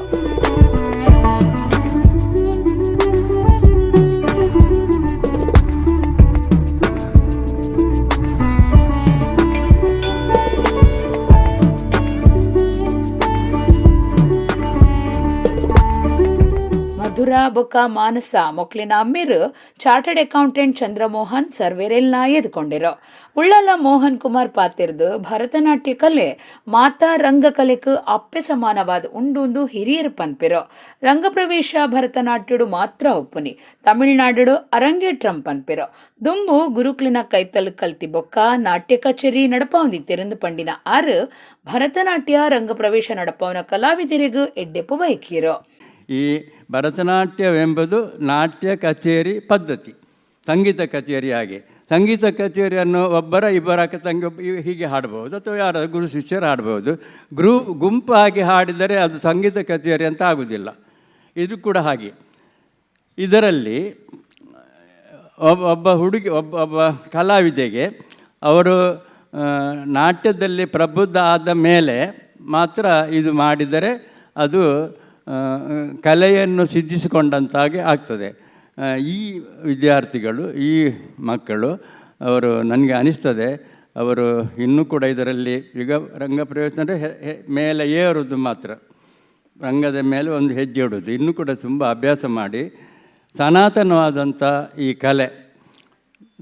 ಮಧುರ ಬೊಕ್ಕ ಮಾನಸ ಮೊಕ್ಲಿನ ಅಮ್ಮಿರು ಚಾರ್ಟರ್ಡ್ ಅಕೌಂಟೆಂಟ್ ಚಂದ್ರಮೋಹನ್ ಸರ್ವೇರೆಲ್ನ ಎದ್ಕೊಂಡಿರೋ ಉಳ್ಳಲ ಮೋಹನ್ ಕುಮಾರ್ ಪಾತಿರ್ದು ಭರತನಾಟ್ಯ ಕಲೆ ಮಾತಾ ರಂಗ ಕಲೆಕ್ ಅಪ್ಪೆ ಸಮಾನವಾದ ಉಂಡು ಹಿರಿಯರು ಪನ್ಪಿರೋ ರಂಗಪ್ರವೇಶ ಭರತನಾಟ್ಯಡು ಮಾತ್ರ ಒಪ್ಪುನಿ ತಮಿಳ್ನಾಡು ಅರಂಗೇಟ್ರಂ ಪನ್ಪಿರೋ ದುಂಬು ಗುರುಕ್ಲಿನ ಕೈತಲ್ ಕಲ್ತಿ ಬೊಕ್ಕ ನಾಟ್ಯ ಕಚೇರಿ ನಡಪಾವಂದಿ ತೆರೆದು ಪಂಡಿನ ಆರು ಭರತನಾಟ್ಯ ರಂಗಪ್ರವೇಶ ನಡಪಾವನ ಕಲಾವಿದರಿಗೂ ಎಡ್ಡೆಪ್ಪು ಬಯಕಿರೋ. ಈ ಭರತನಾಟ್ಯವೆಂಬುದು ನಾಟ್ಯ ಕಚೇರಿ ಪದ್ಧತಿ, ಸಂಗೀತ ಕಚೇರಿ. ಹಾಗೆ ಸಂಗೀತ ಕಚೇರಿಯನ್ನು ಇಬ್ಬರ ಹೀಗೆ ಹಾಡ್ಬೋದು, ಅಥವಾ ಯಾರ ಗುರು ಶಿಷ್ಯರು ಹಾಡ್ಬೋದು. ಗುಂಪಾಗಿ ಹಾಡಿದರೆ ಅದು ಸಂಗೀತ ಕಚೇರಿ ಅಂತ ಆಗೋದಿಲ್ಲ. ಇದು ಕೂಡ ಹಾಗೆ. ಇದರಲ್ಲಿ ಒಬ್ಬ ಕಲಾವಿದೆಗೆ ಅವರು ನಾಟ್ಯದಲ್ಲಿ ಪ್ರಬುದ್ಧ ಆದ ಮೇಲೆ ಮಾತ್ರ ಇದು ಮಾಡಿದರೆ ಅದು ಕಲೆಯನ್ನು ಸಿದ್ಧಿಸಿಕೊಂಡಂತಾಗಿ ಆಗ್ತದೆ. ಈ ವಿದ್ಯಾರ್ಥಿಗಳು, ಈ ಮಕ್ಕಳು, ಅವರು ನನಗೆ ಅನಿಸ್ತದೆ ಅವರು ಇನ್ನೂ ಕೂಡ ಇದರಲ್ಲಿ ಈಗ ರಂಗಪ್ರವೇಶ ಅಂದರೆ ಮೇಲೆ ಏರೋದು ಮಾತ್ರ, ರಂಗದ ಮೇಲೆ ಒಂದು ಹೆಜ್ಜೆ ಇಡೋದು, ಇನ್ನೂ ಕೂಡ ತುಂಬ ಅಭ್ಯಾಸ ಮಾಡಿ ಸನಾತನವಾದಂಥ ಈ ಕಲೆ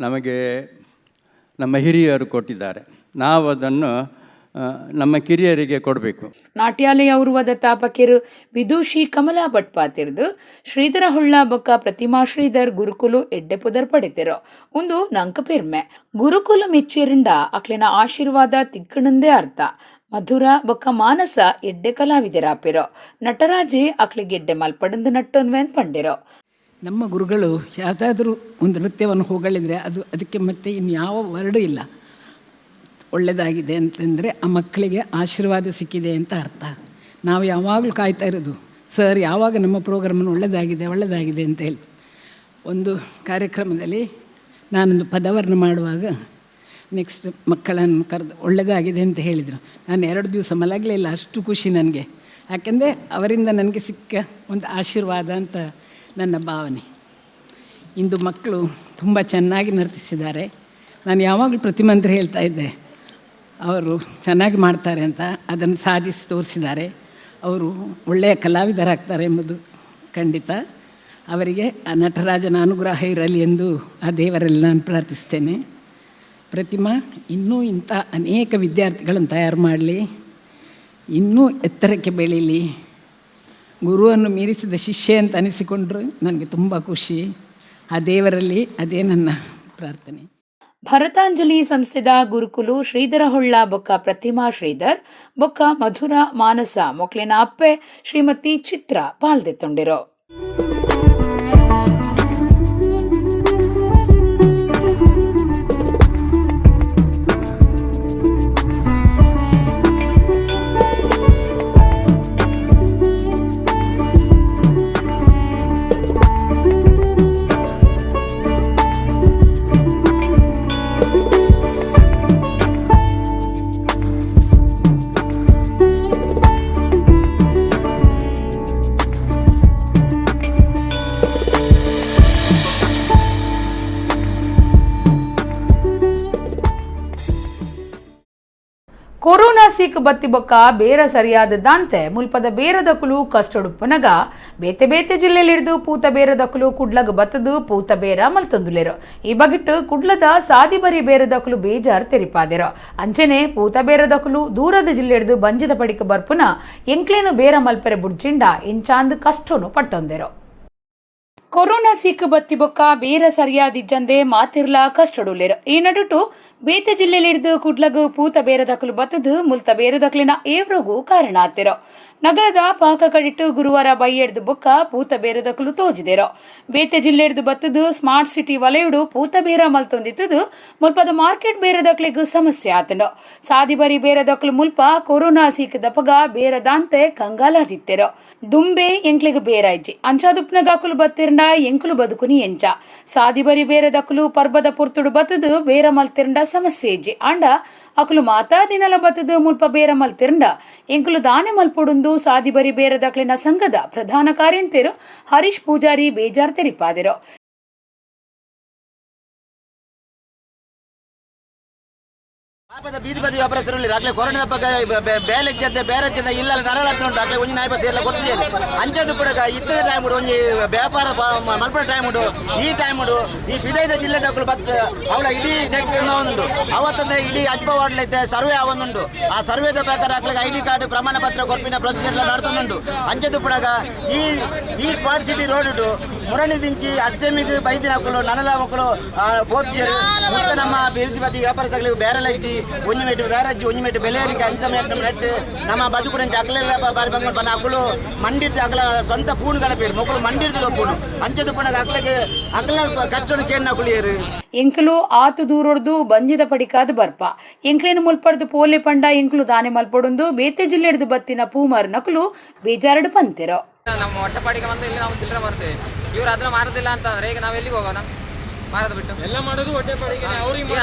ನಮಗೆ ನಮ್ಮ ಹಿರಿಯರು ಕೊಟ್ಟಿದ್ದಾರೆ. ನಾವು ಅದನ್ನು ನಮ್ಮ ಕಿರಿಯರಿಗೆ ಕೊಡಬೇಕು. ನಾಟ್ಯಾಲಯ ಉರುವದ ತಾಪಕಿರು ವಿದೂಷಿ ಕಮಲಾ ಭಟ್ ಪಾತಿರ್ದು ಶ್ರೀಧರ ಹೊಳ್ಳ ಬೊಕ್ಕ ಪ್ರತಿಮಾ ಶ್ರೀಧರ್ ಗುರುಕುಲು ಎಡ್ಡೆ ಪುದರ್ ಪಡೆತಿರೋ ಒಂದು ನಂಕ ಪೆರ್ಮೆ ಗುರುಕುಲು ಮೆಚ್ಚಿರಿಂಡ ಅಕ್ಲಿನ ಆಶೀರ್ವಾದ ತಿಕ್ಕಣಂದೇ ಅರ್ಥ. ಮಧುರ ಬೊಕ್ಕ ಮಾನಸ ಎಡ್ಡೆ ಕಲಾವಿದರಾಪಿರೋ ನಟರಾಜೆ ಅಕ್ಲಿಗೆ ಎಡ್ಡೆ ಮಲ್ಪಡಂದು ನಟ್ಟೊನ್ವೆನ್ ಪಂಡಿರೋ. ನಮ್ಮ ಗುರುಗಳು ಯಾವುದಾದ್ರೂ ಒಂದು ನೃತ್ಯವನ್ನು ಹೊಗಳಿದ್ರೆ ಅದಕ್ಕೆ ಮತ್ತೆ ಇನ್ಯಾವ ವರ್ಡು ಇಲ್ಲ. ಒಳ್ಳೆಯದಾಗಿದೆ ಅಂತಂದರೆ ಆ ಮಕ್ಕಳಿಗೆ ಆಶೀರ್ವಾದ ಸಿಕ್ಕಿದೆ ಅಂತ ಅರ್ಥ. ನಾವು ಯಾವಾಗಲೂ ಕಾಯ್ತಾ ಇರೋದು ಸರ್ ಯಾವಾಗ ನಮ್ಮ ಪ್ರೋಗ್ರಾಮನ್ನು ಒಳ್ಳೆಯದಾಗಿದೆ ಅಂತ ಹೇಳಿ. ಒಂದು ಕಾರ್ಯಕ್ರಮದಲ್ಲಿ ನಾನೊಂದು ಪದವರ್ಣ ಮಾಡುವಾಗ ನೆಕ್ಸ್ಟ್ ಮಕ್ಕಳನ್ನು ಕರೆದು ಒಳ್ಳೆಯದಾಗಿದೆ ಅಂತ ಹೇಳಿದರು. ನಾನು 2 ದಿವಸ ಮಲಗಲಿಲ್ಲ, ಅಷ್ಟು ಖುಷಿ ನನಗೆ. ಯಾಕೆಂದರೆ ಅವರಿಂದ ನನಗೆ ಸಿಕ್ಕ ಒಂದು ಆಶೀರ್ವಾದ ಅಂತ ನನ್ನ ಭಾವನೆ. ಇಂದು ಮಕ್ಕಳು ತುಂಬ ಚೆನ್ನಾಗಿ ನರ್ತಿಸಿದ್ದಾರೆ. ನಾನು ಯಾವಾಗಲೂ ಪ್ರತಿಮಂತ್ರ ಹೇಳ್ತಾ ಇದ್ದೆ, ಅವರು ಚೆನ್ನಾಗಿ ಮಾಡ್ತಾರೆ ಅಂತ ಅದನ್ನು ಸಾಧಿಸಿ ತೋರಿಸಿದ್ದಾರೆ. ಅವರು ಒಳ್ಳೆಯ ಕಲಾವಿದರಾಗ್ತಾರೆ ಎಂಬುದು ಖಂಡಿತ. ಅವರಿಗೆ ಆ ನಟರಾಜನ ಅನುಗ್ರಹ ಇರಲಿ ಎಂದು ಆ ದೇವರಲ್ಲಿ ನಾನು ಪ್ರಾರ್ಥಿಸ್ತೇನೆ. ಪ್ರತಿಮಾ ಇನ್ನೂ ಇಂಥ ಅನೇಕ ವಿದ್ಯಾರ್ಥಿಗಳನ್ನು ತಯಾರು ಮಾಡಲಿ, ಇನ್ನೂ ಎತ್ತರಕ್ಕೆ ಬೆಳೀಲಿ. ಗುರುವನ್ನು ಮೀರಿಸಿದ ಶಿಷ್ಯ ಅಂತ ಅನಿಸಿಕೊಂಡ್ರು ನನಗೆ ತುಂಬ ಖುಷಿ. ಆ ದೇವರಲ್ಲಿ ಅದೇ ನನ್ನ ಪ್ರಾರ್ಥನೆ. ಭರತಾಂಜಲಿ ಸಂಸ್ಥೆದ ಗುರುಕುಲು ಶ್ರೀಧರ ಹೊಳ್ಳ ಬೊಕ್ಕ ಪ್ರತಿಮಾ ಶ್ರೀಧರ್ ಬೊಕ್ಕ ಮಧುರ ಮಾನಸ ಮೊಕ್ಲಿನ ಅಪ್ಪೆ ಶ್ರೀಮತಿ ಚಿತ್ರ ಪಾಲ್ದೆತ್ತೊಂಡಿರೋ. ಕೊರೋನಾ ಸೀಕ್ ಬತ್ತಿ ಬೊಕ್ಕ ಬೇರ ಸರಿಯಾದದಂತೆ ಮುಲ್ಪದ ಬೇರದಕುಲು ಕಷ್ಟಡುಪ್ಪನಗ ಬೇತೆ ಬೇತೆ ಜಿಲ್ಲೆಲಿಡ್ದು ಪೂತ ಬೇರದಕುಲು ಕುಡ್ಲಗ್ ಬತ್ತದು ಪೂತ ಬೇರ ಮಲ್ತೊಂದುಲೆರು. ಈ ಬಗಿಟ್ಟು ಕುಡ್ಲದ ಸಾದಿಬರಿ ಬೇರದಕುಲು ಬೇಜಾರ್ ತೆರಿಪಾದೆರು. ಅಂಚನೆ ಪೂತ ಬೇರದಕುಲು ದೂರದ ಜಿಲ್ಲೆಡ್ದು ಬಂಜಿದ ಪಡಿಕ ಬರ್ಪುನ ಎಂಕ್ಲೇನು ಬೇರ ಮಲ್ಪರೆ ಬುಡ್ಜಿಂಡ ಇಂಚಾಂದ್ ಕಷ್ಟನು ಪಟ್ಟೊಂದೆರು. ಕೊರೋನಾ ಸೀಕ್ ಬತ್ತಿ ಬೊಕ್ಕ ಬೇರ ಸರಿಯಾದಿಜ್ಜಂದೆ ಮಾತಿರ್ಲ ಕಷ್ಟಡುಲೆರು. ಈ ನಡುಟು ಬೇತೆ ಜಿಲ್ಲೆಲಿಡ್ದು ಕುಡ್ಲಗು ಪೂತ ಬೇರದಕಲು ಬತ್ತದು ಮುಲ್ತ ಬೇರದಕಲಿನ ಏವ್ರಗೂ ಕಾರಣ ಆತಿರೋ. ನಗರದ ಪಾಕ ಕಡಿಟ್ಟು ಗುರುವಾರ ಬೈಯೆಡ್ದು ಬೊಕ್ಕ ಪೂತ ಬೇರದಕಲು ತೋಜಿದೆರೋ. ಬೇತೆ ಜಿಲ್ಲೆಡ್ದು ಬತ್ತದು ಸ್ಮಾರ್ಟ್ ಸಿಟಿ ವಲಯುಡು ಪೂತ ಬೇರ ಮಲ್ತೊಂದಿತ್ತದು ಮುಲ್ಪದ ಮಾರ್ಕೆಟ್ ಬೇರದಕ್ಲಿಗೂ ಸಮಸ್ಯೆ ಆತಂಡು. ಸಾದಿಬರಿ ಬೇರದಕಲು ಮುಲ್ಪ ಕೊರೋನಾ ಸೀಕ್ ದಪಗ ಬೇರದಾಂತೆ ಕಂಗಾಲಾದಿತ್ತೆರೋ. ದುಂಬೆ ಎಂಕ್ಲಿಗೆ ಬೇರಾಯ್ಜಿ ಅಂಚಾದುಪ್ನಗಾಕುಲು ಬತ್ತಿರ್ನ ಎಂಕುಲು ಬದುಕುನಿ ಎಂಚ ಸಾದಿಬರಿ ಬೇರದಕಲು ಪರ್ಬದ ಪುರ್ತುಡು ಬತ್ತದು ಬೇರ ಮಲ್ತಿರ್ಂಡ ಸಮಸ್ಯೆ ಇಜ್ಜಿ ಅಂಡ ಅಕುಲು ಮಾತಾ ದಿನಲ ಬತ್ತದು ಮುಲ್ಪ ಬೇರ ಮಲ್ತಿರ್ಂಡ ಎಂಕುಲು ದಾನೆ ಮಲ್ಪೊಡುಂದು ಸಾದಿಬರಿ ಬೇರದಕ್ಲಿನ ಸಂಘದ ಪ್ರಧಾನ ಕಾರ್ಯಂತೇರು ಹರೀಶ್ ಪೂಜಾರಿ ಬೇಜಾರ್ ತೆರಿಪಾದೆರು. ಬೀದಿ ಬದಿ ವ್ಯಾಪಾರಸ್ಥರು ಆಗ್ಲೇ ಕೊರೋನಾ ಬೇಲೆ ಬೇರೆ ಜನ ಇಲ್ಲ ನರಳಾಗ್ತಾ ಉಂಟು ಆಗ್ಲೇ ಒಂಜಿ ನಾಯಿ ಬಸ್ ಎಲ್ಲ ಕೊಡ್ತಿದ್ದೇನೆ ಅಂಚದು ಕೂಡ ಇದ್ದ ಟೈಮ್ ಉಂಡು ಒಂಜಿ ವ್ಯಾಪಾರ ಮಲ್ಪಡ ಟೈಮ್ ಉಂಡು ಈ ಟೈಮ್ ಉಂಡು ಈ ಬಿದೈದ ಜಿಲ್ಲೆದಕ್ಕಳು ಬತ್ ಅವಳ ಇಡೀ ನೆಟ್ ಉಂಟು ಅವತ್ತಂದ್ರೆ ಇಡೀ ಅಜ್ಬ ವಾರ್ಡ್ಲೈತೆ ಸರ್ವೆ ಆವೊಂದುಂಟು ಆ ಸರ್ವೇದ ಪ್ರಕಾರ ಆಗ್ಲೇ ಐಡಿ ಕಾರ್ಡ್ ಪ್ರಮಾಣ ಪತ್ರ ಕೊರ್ಪಿನ ಪ್ರೊಸೀಜರ್ ಎಲ್ಲ ನಡ್ತೊಂದುಂಟು ಅಂಚದು ಕೂಡ ಈ ಸ್ಮಾರ್ಟ್ ಸಿಟಿ ರೋಡ್ ಉಂಟು ಮುರಣಿ ದಿಂಚಿ ಅಷ್ಟಮಿಗೆ ಬೈದಿನ ಮಕ್ಕಳು ನನಲ ಮಕ್ಕಳು ಬೋದ್ಯರು ಮುತ್ತ ನಮ್ಮ ಬೀದಿ ಬದಿ ವ್ಯಾಪಾರಸ್ಥಗಳಿಗೆ ಬೇರೆಲಜ್ಜಿ ಒಂಜಿ ಮೇಟು ಬೇರಜ್ಜಿ ಒಂಜಿ ಮೇಟು ಬೆಲೆಯರಿಗೆ ಅಂಚ ಮೇಟು ನೆಟ್ಟು ನಮ್ಮ ಬದುಕುರಂಚ ಅಗ್ಲೆಲ್ಲ ಬಾರಿ ಬಂಕೊಂಡು ಬನ್ನ ಅಕ್ಕಳು ಮಂಡಿರ್ದು ಅಗ್ಲ ಸ್ವಂತ ಪೂಣುಗಳ ಬೇರು ಮಕ್ಕಳು ಮಂಡಿರ್ದು ಪೂಣು ಅಂಚದು ಪುಣಗ ಅಗ್ಲಗೆ ಅಗ್ಲ ಕಷ್ಟನು ಕೇನ್ನ ಕುಳಿಯರು ಎಂಕಲು ಆತು ದೂರೊಡ್ದು ಬಂಜಿದ ಪಡಿಕಾದ ಬರ್ಪ ಎಂಕ್ಲೇನು ಮುಲ್ಪಡ್ದು ಪೋಲೆ ಪಂಡ ಎಂಕಲು ದಾನೆ ಮಲ್ಪೊಡೊಂದು ಬೇತೆ ಜಿಲ್ಲೆಡ್ದು ಬತ್ತಿನ ಪೂಮರ್ ನಕಲು ಬೇಜಾರಡು ಪಂತೆರೋ. ನಮ್ಮ ಹೊಟ್ಟೆಪಾಡಿಗೆ ಬಂದು ಇಲ್ಲಿ ನಾವು ಚಿಲ್ಲರೆ ಮಾರ್ತೇವೆ, ಇವ್ರು ಅದನ್ನ ಮಾರೋದಿಲ್ಲ ಅಂತಂದ್ರೆ ಈಗ ನಾವು ಎಲ್ಲಿಗೆ ಹೋಗೋಣ? ಮಾರೋದು ಬಿಟ್ಟು ಎಲ್ಲ ಮಾಡೋದು ಹೊಟ್ಟೆಪಾಡಿಗೆ,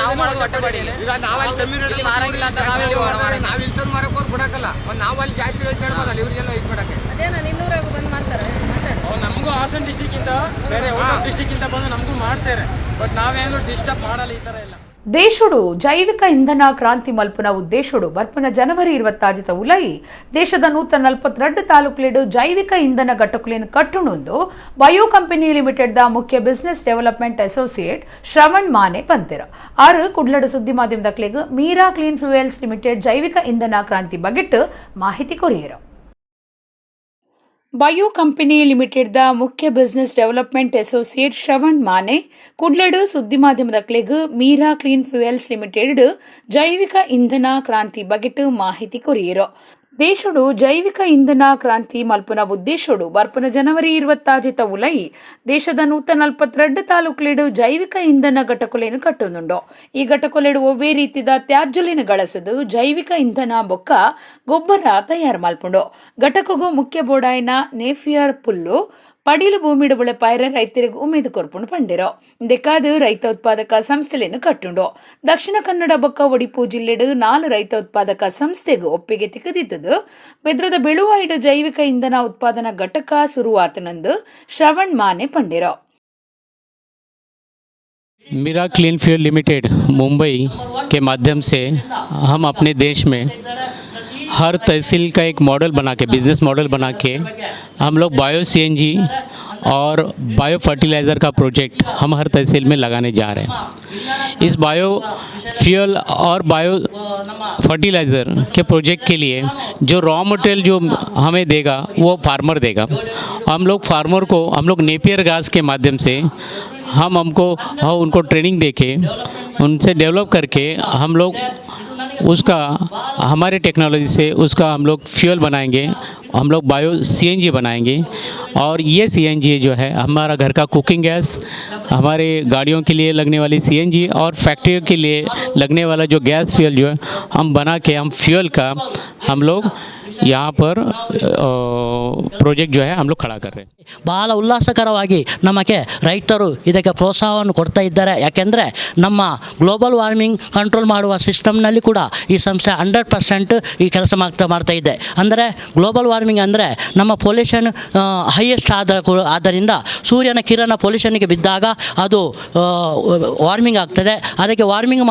ನಾವು ಮಾಡೋದು ಹೊಟ್ಟೆಪಾಡಿಗೆ. ಈಗ ನಾವಲ್ಲಿ ಕಮ್ಯುನಿಟಿ ಮಾರಂಗಿಲ್ಲ ಅಂತ ನಾವೆಲ್ಲಿ ಹೋಗೋಣ? ನಾವು ಇಲ್ಲಿ ತಂದು ಮಾರಕ್ಕೆ ಅವ್ರು ಬಿಡಕ್ಕಲ್ಲ, ಒಂದು ನಾವು ಅಲ್ಲಿ ಜಾಸ್ತಿ ರೇಟ್ ಹೇಳ್ಬೋದಲ್ಲ ಇವರಿಗೆಲ್ಲ ಇದು ಮಾಡಕ್ಕೆ. ಅದೇ ನಾನು ಇನ್ನೂರಾಗ ಬಂದು ಮಾಡ್ತಾರೆ, ನಮಗೂ ಹಾಸನ ಡಿಸ್ಟಿಕ್ಕಿಂದ ಬೇರೆ ಡಿಸ್ಟಿಕ್ಕಿಂದ ಬಂದು ನಮಗೂ ಮಾಡ್ತಾರೆ, ಬಟ್ ನಾವೇನು ಡಿಸ್ಟರ್ಬ್ ಮಾಡಲ್ಲ ಈ ಥರ ಎಲ್ಲ. ದೇಶುಡು ಜೈವಿಕ ಇಂಧನ ಕ್ರಾಂತಿ ಮಲ್ಪುನ ಉದ್ದೇಶುಡು ಬರ್ಪುನ ಜನವರಿ 26 ಉಲೈ ದೇಶದ 142 ತಾಲೂಕುಲೆಡು ಜೈವಿಕ ಇಂಧನ ಘಟಕುಲಿನ ಕಟ್ಟುಣೊಂದು ಬಯೋ ಕಂಪನಿ ಲಿಮಿಟೆಡ್ ದ ಮುಖ್ಯ business development associate Shravan Mane ಪಂತೆರ ಆರು ಕುಡ್ಲಡು ಸುದ್ದಿ ಮಾಧ್ಯಮದಕ್ಲೆಗ್ ಮೀರಾ ಕ್ಲೀನ್ ಫ್ಯೂಯಲ್ಸ್ ಲಿಮಿಟೆಡ್ ಜೈವಿಕ ಇಂಧನ ಕ್ರಾಂತಿ ಬಗೆಟ್ ಮಾಹಿತಿ ಕೊರಿಯರು. ಬಯೋ ಕಂಪನಿ ಲಿಮಿಟೆಡ್ ದ ಮುಖ್ಯ business development associate Shravan Mane ಕುಡ್ಲಡು ಸುದ್ದಿ ಮಾಧ್ಯಮದಕ್ಲೆಗ್ ಮೀರಾ ಕ್ಲೀನ್ ಫ್ಯೂಯಲ್ಸ್ ಲಿಮಿಟೆಡ್ ಜೈವಿಕ ಇಂಧನ ಕ್ರಾಂತಿ ಬಗೆಟ್ ಮಾಹಿತಿ ಕೊರಿಯರು. ದೇಶುಡು ಜೈವಿಕ ಇಂಧನ ಕ್ರಾಂತಿ ಮಲ್ಪುನ ಉದ್ದೇಶುಡು ಬರ್ಪುನ ಜನವರಿ 26 ಉಲೈ ದೇಶದ 142 ತಾಲೂಕುಲೆಡು ಜೈವಿಕ ಇಂಧನ ಘಟಕುಲೆನು ಕಟ್ಟುನುಂಡು. ಈ ಘಟಕುಲೆಡು ಒವ್ವೇ ರೀತಿದ ತ್ಯಾಜ್ಯಲಿನ ಗಳಸದು ಜೈವಿಕ ಇಂಧನ ಬೊಕ್ಕ ಗೊಬ್ಬರ ತಯಾರು ಮಲ್ಪುಂಡು. ಘಟಕಗೂ ಮುಖ್ಯ ಬೋಡಾಯಿನ ನೇಫಿಯರ್ ಪುಲ್ಲು ಪಡೀಲು ಭೂಮಿಡು ಬುಳೆ ಪಾಯರ ರೈತರಿಗೆ ಉಮೇದು ಕೊರ್ಪುಂಡು ಪಂಡಿರೋ ದೆಕ್ಕಾದು ರೈತ ಉತ್ಪಾದಕ ಸಂಸ್ಥೆಲೇನು ಕಟ್ಟುಂಡು. ದಕ್ಷಿಣ ಕನ್ನಡ ಬೊಕ್ಕ ಒಡಿಪು ಜಿಲ್ಲೆಡು 4 ರೈತ ಉತ್ಪಾದಕ ಸಂಸ್ಥೆಗೂ ಒಪ್ಪಿಗೆ ತಿಕ್ಕದಿದ್ದದು ಬೆದ್ರದ ಬೆಳುವಾಯಿಡು ಜೈವಿಕ ಇಂಧನ ಉತ್ಪಾದನಾ ಘಟಕ ಶುರುವಾತನಂದು ಶ್ರವಣ್ ಮಾನೆ ಪಂಡಿರೋ. Meera clean fuel limited Mumbai के माध्यम से हम अपने देश में हर तहसील का एक मॉडल बना के, बिज़नेस मॉडल बना के हम लोग बायो सीएनजी और बायो फर्टिलाइज़र का प्रोजेक्ट हम हर तहसील में लगाने जा रहे हैं। इस बायो फ्यूल और बायो फर्टिलाइज़र के प्रोजेक्ट के लिए जो रॉ मटेरियल जो हमें देगा वो फार्मर देगा। हम लोग फार्मर को हम लोग नेपियर घास के माध्यम से हम उनको ट्रेनिंग देके उनसे डेवलप करके हम लोग उसका हमारे टेक्नोलॉजी से उसका हम लोग फ्यूल बनाएंगे, हम लोग बायो सीएनजी बनाएंगे। और ये सीएनजी जो है हमारा घर का कुकिंग गैस, हमारे गाड़ियों के लिए लगने वाली सीएनजी और फैक्ट्रियों के लिए लगने वाला जो गैस फ्यूल जो है हम बना के हम फ्यूल का हम लोग यहाँ पर ಪ್ರಾಜೆಕ್ಟ್ जो है हम लोग खड़ा कर रहे हैं। ಬಹಳ ಉಲ್ಲಾಸಕರವಾಗಿ ನಮಗೆ ರೈತರು ಇದಕ್ಕೆ ಪ್ರೋತ್ಸಾಹವನ್ನು ಕೊಡ್ತಾ ಇದ್ದಾರೆ। ಯಾಕೆಂದರೆ ನಮ್ಮ ಗ್ಲೋಬಲ್ ವಾರ್ಮಿಂಗ್ ಕಂಟ್ರೋಲ್ ಮಾಡುವ ಸಿಸ್ಟಮ್ನಲ್ಲಿ ಕೂಡ ಈ ಸಂಸ್ಥೆ 100% ಈ ಕೆಲಸ ಮಾಡ್ತಾ ಇದೆ। ಅಂದರೆ ಗ್ಲೋಬಲ್ ವಾರ್ಮಿಂಗ್ ಅಂದರೆ ನಮ್ಮ ಪೊಲ್ಯೂಷನ್ ಹೈಯೆಸ್ಟ್ ಆದ್ದರಿಂದ ಸೂರ್ಯನ ಕಿರಣ ಪೊಲ್ಯೂಷನ್ಗೆ ಬಿದ್ದಾಗ ಅದು ವಾರ್ಮಿಂಗ್ ಆಗ್ತದೆ। ಅದಕ್ಕೆ ವಾರ್ಮಿಂಗ್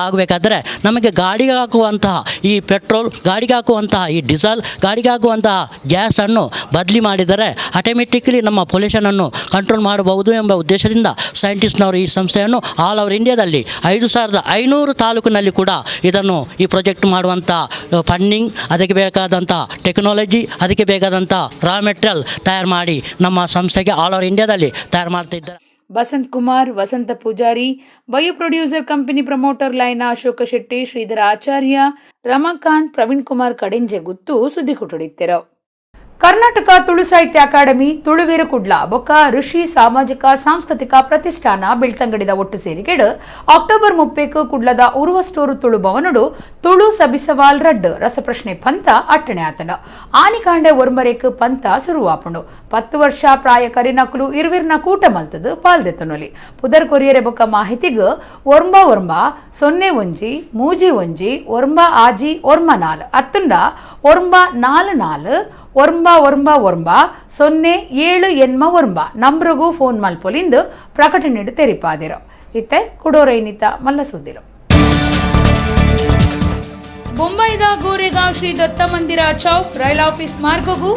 ಆಗಬೇಕಾದ್ರೆ ನಮಗೆ ಗಾಡಿಗೆ ಹಾಕುವಂತಹ ಈ ಪೆಟ್ರೋಲ್, ಗಾಡಿಗೆ ಹಾಕುವಂತಹ ಈ ಡೀಸೆಲ್, ಗಾಡಿಗೆ ಹಾಕುವಂತಹ ಗ್ಯಾಸನ್ನು ಬದಲಿ ಮಾಡಿದರೆ ಆಟೋಮೆಟಿಕ್ಲಿ ನಮ್ಮ ಪೊಲ್ಯೂಷನನ್ನು ಕಂಟ್ರೋಲ್ ಮಾಡಬಹುದು ಎಂಬ ಉದ್ದೇಶದಿಂದ ಸೈಂಟಿಸ್ಟ್ನವರು ಈ ಸಂಸ್ಥೆಯನ್ನು ಆಲ್ ಓವರ್ ಇಂಡಿಯಾದಲ್ಲಿ 5500 ತಾಲೂಕಿನಲ್ಲಿ ಕೂಡ ಇದನ್ನು ಈ ಪ್ರಾಜೆಕ್ಟ್ ಮಾಡುವಂಥ ಫಂಡಿಂಗ್, ಅದಕ್ಕೆ ಬೇಕಾದಂಥ ಟೆಕ್ನಾಲಜಿ, ಅದಕ್ಕೆ ಬೇಕಾದಂಥ ರಾ ಮೆಟೀರಿಯಲ್ ತಯಾರು ಮಾಡಿ ನಮ್ಮ ಸಂಸ್ಥೆಗೆ ಆಲ್ ಓವರ್ ಇಂಡಿಯಾದಲ್ಲಿ ತಯಾರು ಮಾಡ್ತಾ ಇದ್ದಾರೆ। Basant Kumar, Vasanta Poojari, bio producer company promoter ಲೈನ ಅಶೋಕ ಶೆಟ್ಟಿ, ಶ್ರೀಧರ ಆಚಾರ್ಯ, ರಮಾಕಾಂತ್, ಪ್ರವೀಣ್ ಕುಮಾರ್ ಕಡೆಂಜೆ ಗುತ್ತು ಸುದ್ದಿ ಕೊಟ್ಟುಡಿತ್ತೆರು। ಕರ್ನಾಟಕ ತುಳು ಸಾಹಿತ್ಯ ಅಕಾಡೆಮಿ, ತುಳುವೀರ ಕುಡ್ಲ ಬೊಕ್ಕ ಋಷಿ ಸಾಮಾಜಿಕ ಸಾಂಸ್ಕೃತಿಕ ಪ್ರತಿಷ್ಠಾನ ಬೆಳ್ತಂಗಡಿದ ಒಟ್ಟು ಸೇರಿಕೆಡು ಅಕ್ಟೋಬರ್ 30 ಕುಡ್ಲದ ಉರುವಸ್ಟೋರು ತುಳು ಭವನಡು ತುಳು ಸಬಿಸವಾಲ್ ರಡ್ ರಸಪ್ರಶ್ನೆ ಪಂತ ಅಟ್ಟಣೆ ಆತನ ಆನಿಕಾಂಡೆ ಒರ್ಮರೇಕ್ ಪಂತ ಸುರುವಾಪುಂಡು 10 ವರ್ಷ ಪ್ರಾಯ ಕರಿನಕಲು ಇರುವಿರ್ನ ಕೂಟ ಮಲ್ತದು ಪಾಲ್ದೆತ್ತನೊಲಿ ಪುದರ್ ಕೊರಿಯರೆ ಬೊಕ್ಕ ಮಾಹಿತಿಗ್ ಒರ್ಂಬ 01 ಮೂಜಿ 1 ಒರ್ಂಬ ಆಜಿ ಒರ್ಮ 4 ಅತ್ತುಂಡ ಒರ್ಂಬ 44 0 ನಂಬ್ರಗೂ ಫೋನ್ ಮಲ್ಪೊಲಿಂದು ಪ್ರಕಟಣೆ ತೆರಿಪಾದಿರು ಇತ್ತೆ ಕುಡೋರೈನಿತ ಮಲ್ಲ ಸುದ್ದಿರು। ಮುಂಬೈದ ಗೋರೆಗಾಂವ್ ಶ್ರೀ ದತ್ತ ಮಂದಿರ ಚೌಕ್ ರೈಲ್ ಆಫೀಸ್ ಮಾರ್ಗಗೂ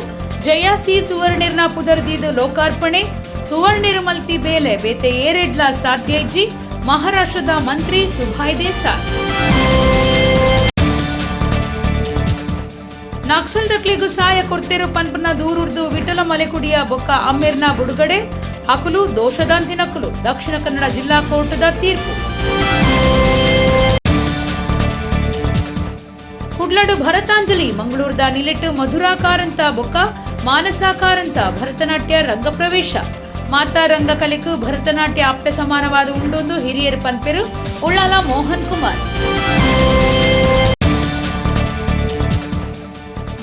ಜಯಾಸಿ ಸುವರ್ಣಿರ್ನ ಪುದರ್ದಿದು ಲೋಕಾರ್ಪಣೆ ಸುವರ್ಣಿರ್ ಮಲ್ತಿ ಬೇಲೆ ಬೇತೆ ಏರೆಡ್ಲ ಸಾಧ್ಯ ಇಜ್ಜಿ ಮಹಾರಾಷ್ಟ್ರದ ಮಂತ್ರಿ ಸುಭಾಯ್ ದೇಸಾಯಿ। ನಕ್ಸಲ್ ದಕ್ಲಿಗೂ ಸಹಾಯ ಕೊಡ್ತಿರೋ ಪನ್ಪನ ದೂರುರ್ದು ವಿಠಲ ಮಲೆಕುಡಿಯ ಬೊಕ್ಕ ಅಮ್ಮೇರ್ನ ಬುಡುಗಡೆ ಹಕಲು ದೋಷದಾಂತಿ ನಕಲು ದಕ್ಷಿಣ ಕನ್ನಡ ಜಿಲ್ಲಾ ಕೋರ್ಟದ ತೀರ್ಪು। ಕುಡ್ಲಡು ಭರತಾಂಜಲಿ ಮಂಗಳೂರದ ನಿಲೆಟ್ಟು ಮಧುರಾಕಾರಂತ ಬೊಕ್ಕ ಮಾನಸಾಕಾರಂತ ಭರತನಾಟ್ಯ ರಂಗ ಪ್ರವೇಶ ಮಾತಾ ರಂಗ ಕಲೆಕು ಭರತನಾಟ್ಯ ಅಪ್ಪೆ ಸಮಾನವಾದ ಉಂಡೊಂದು ಹಿರಿಯರು ಪನ್ಪೆರು ಉಳ್ಳಾಲ ಮೋಹನ್ ಕುಮಾರ್।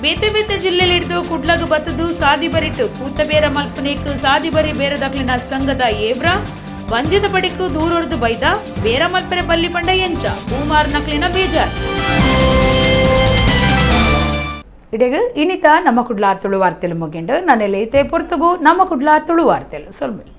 ಬೇತೆ ಬೇತೆ ಜಿಲ್ಲೆಲಿಡ್ದು ಕುಡ್ಲಗು ಬತ್ತದು ಸಾದಿ ಬರಿಟ್ಟು ಪೂತ ಬೇರ ಮಲ್ಪನೇಕ್ ಸಾದಿ ಬರಿ ಬೇರೆ ದಕ್ಲಿನ ಸಂಘದ ಏವ್ರ ಬಂಜದ ಬಡಿಕು ದೂರೊರ್ದು ಬೈದ ಬೇರ ಮಲ್ಪರೆ ಬಲ್ಲಿ ಬಂಡ ಎಂಚ ಭೂಮಾರ್ ನಕ್ಲಿನ ಬೇಜಾರ್। ಇಡೆಗು ಇನಿತ ನಮ್ಮ ಕುಡ್ಲ ತುಳು ವಾರ್ತೆಲು ಮುಗಿಂಡು ನನ್ನೆಲೆ ಇತೆ ಪೊರ್ತುಗು ನಮ್ಮ ಕುಡ್ಲ ತುಳು ವಾರ್ತೆಲು ಸೊಲ್ಮೇಲೆ।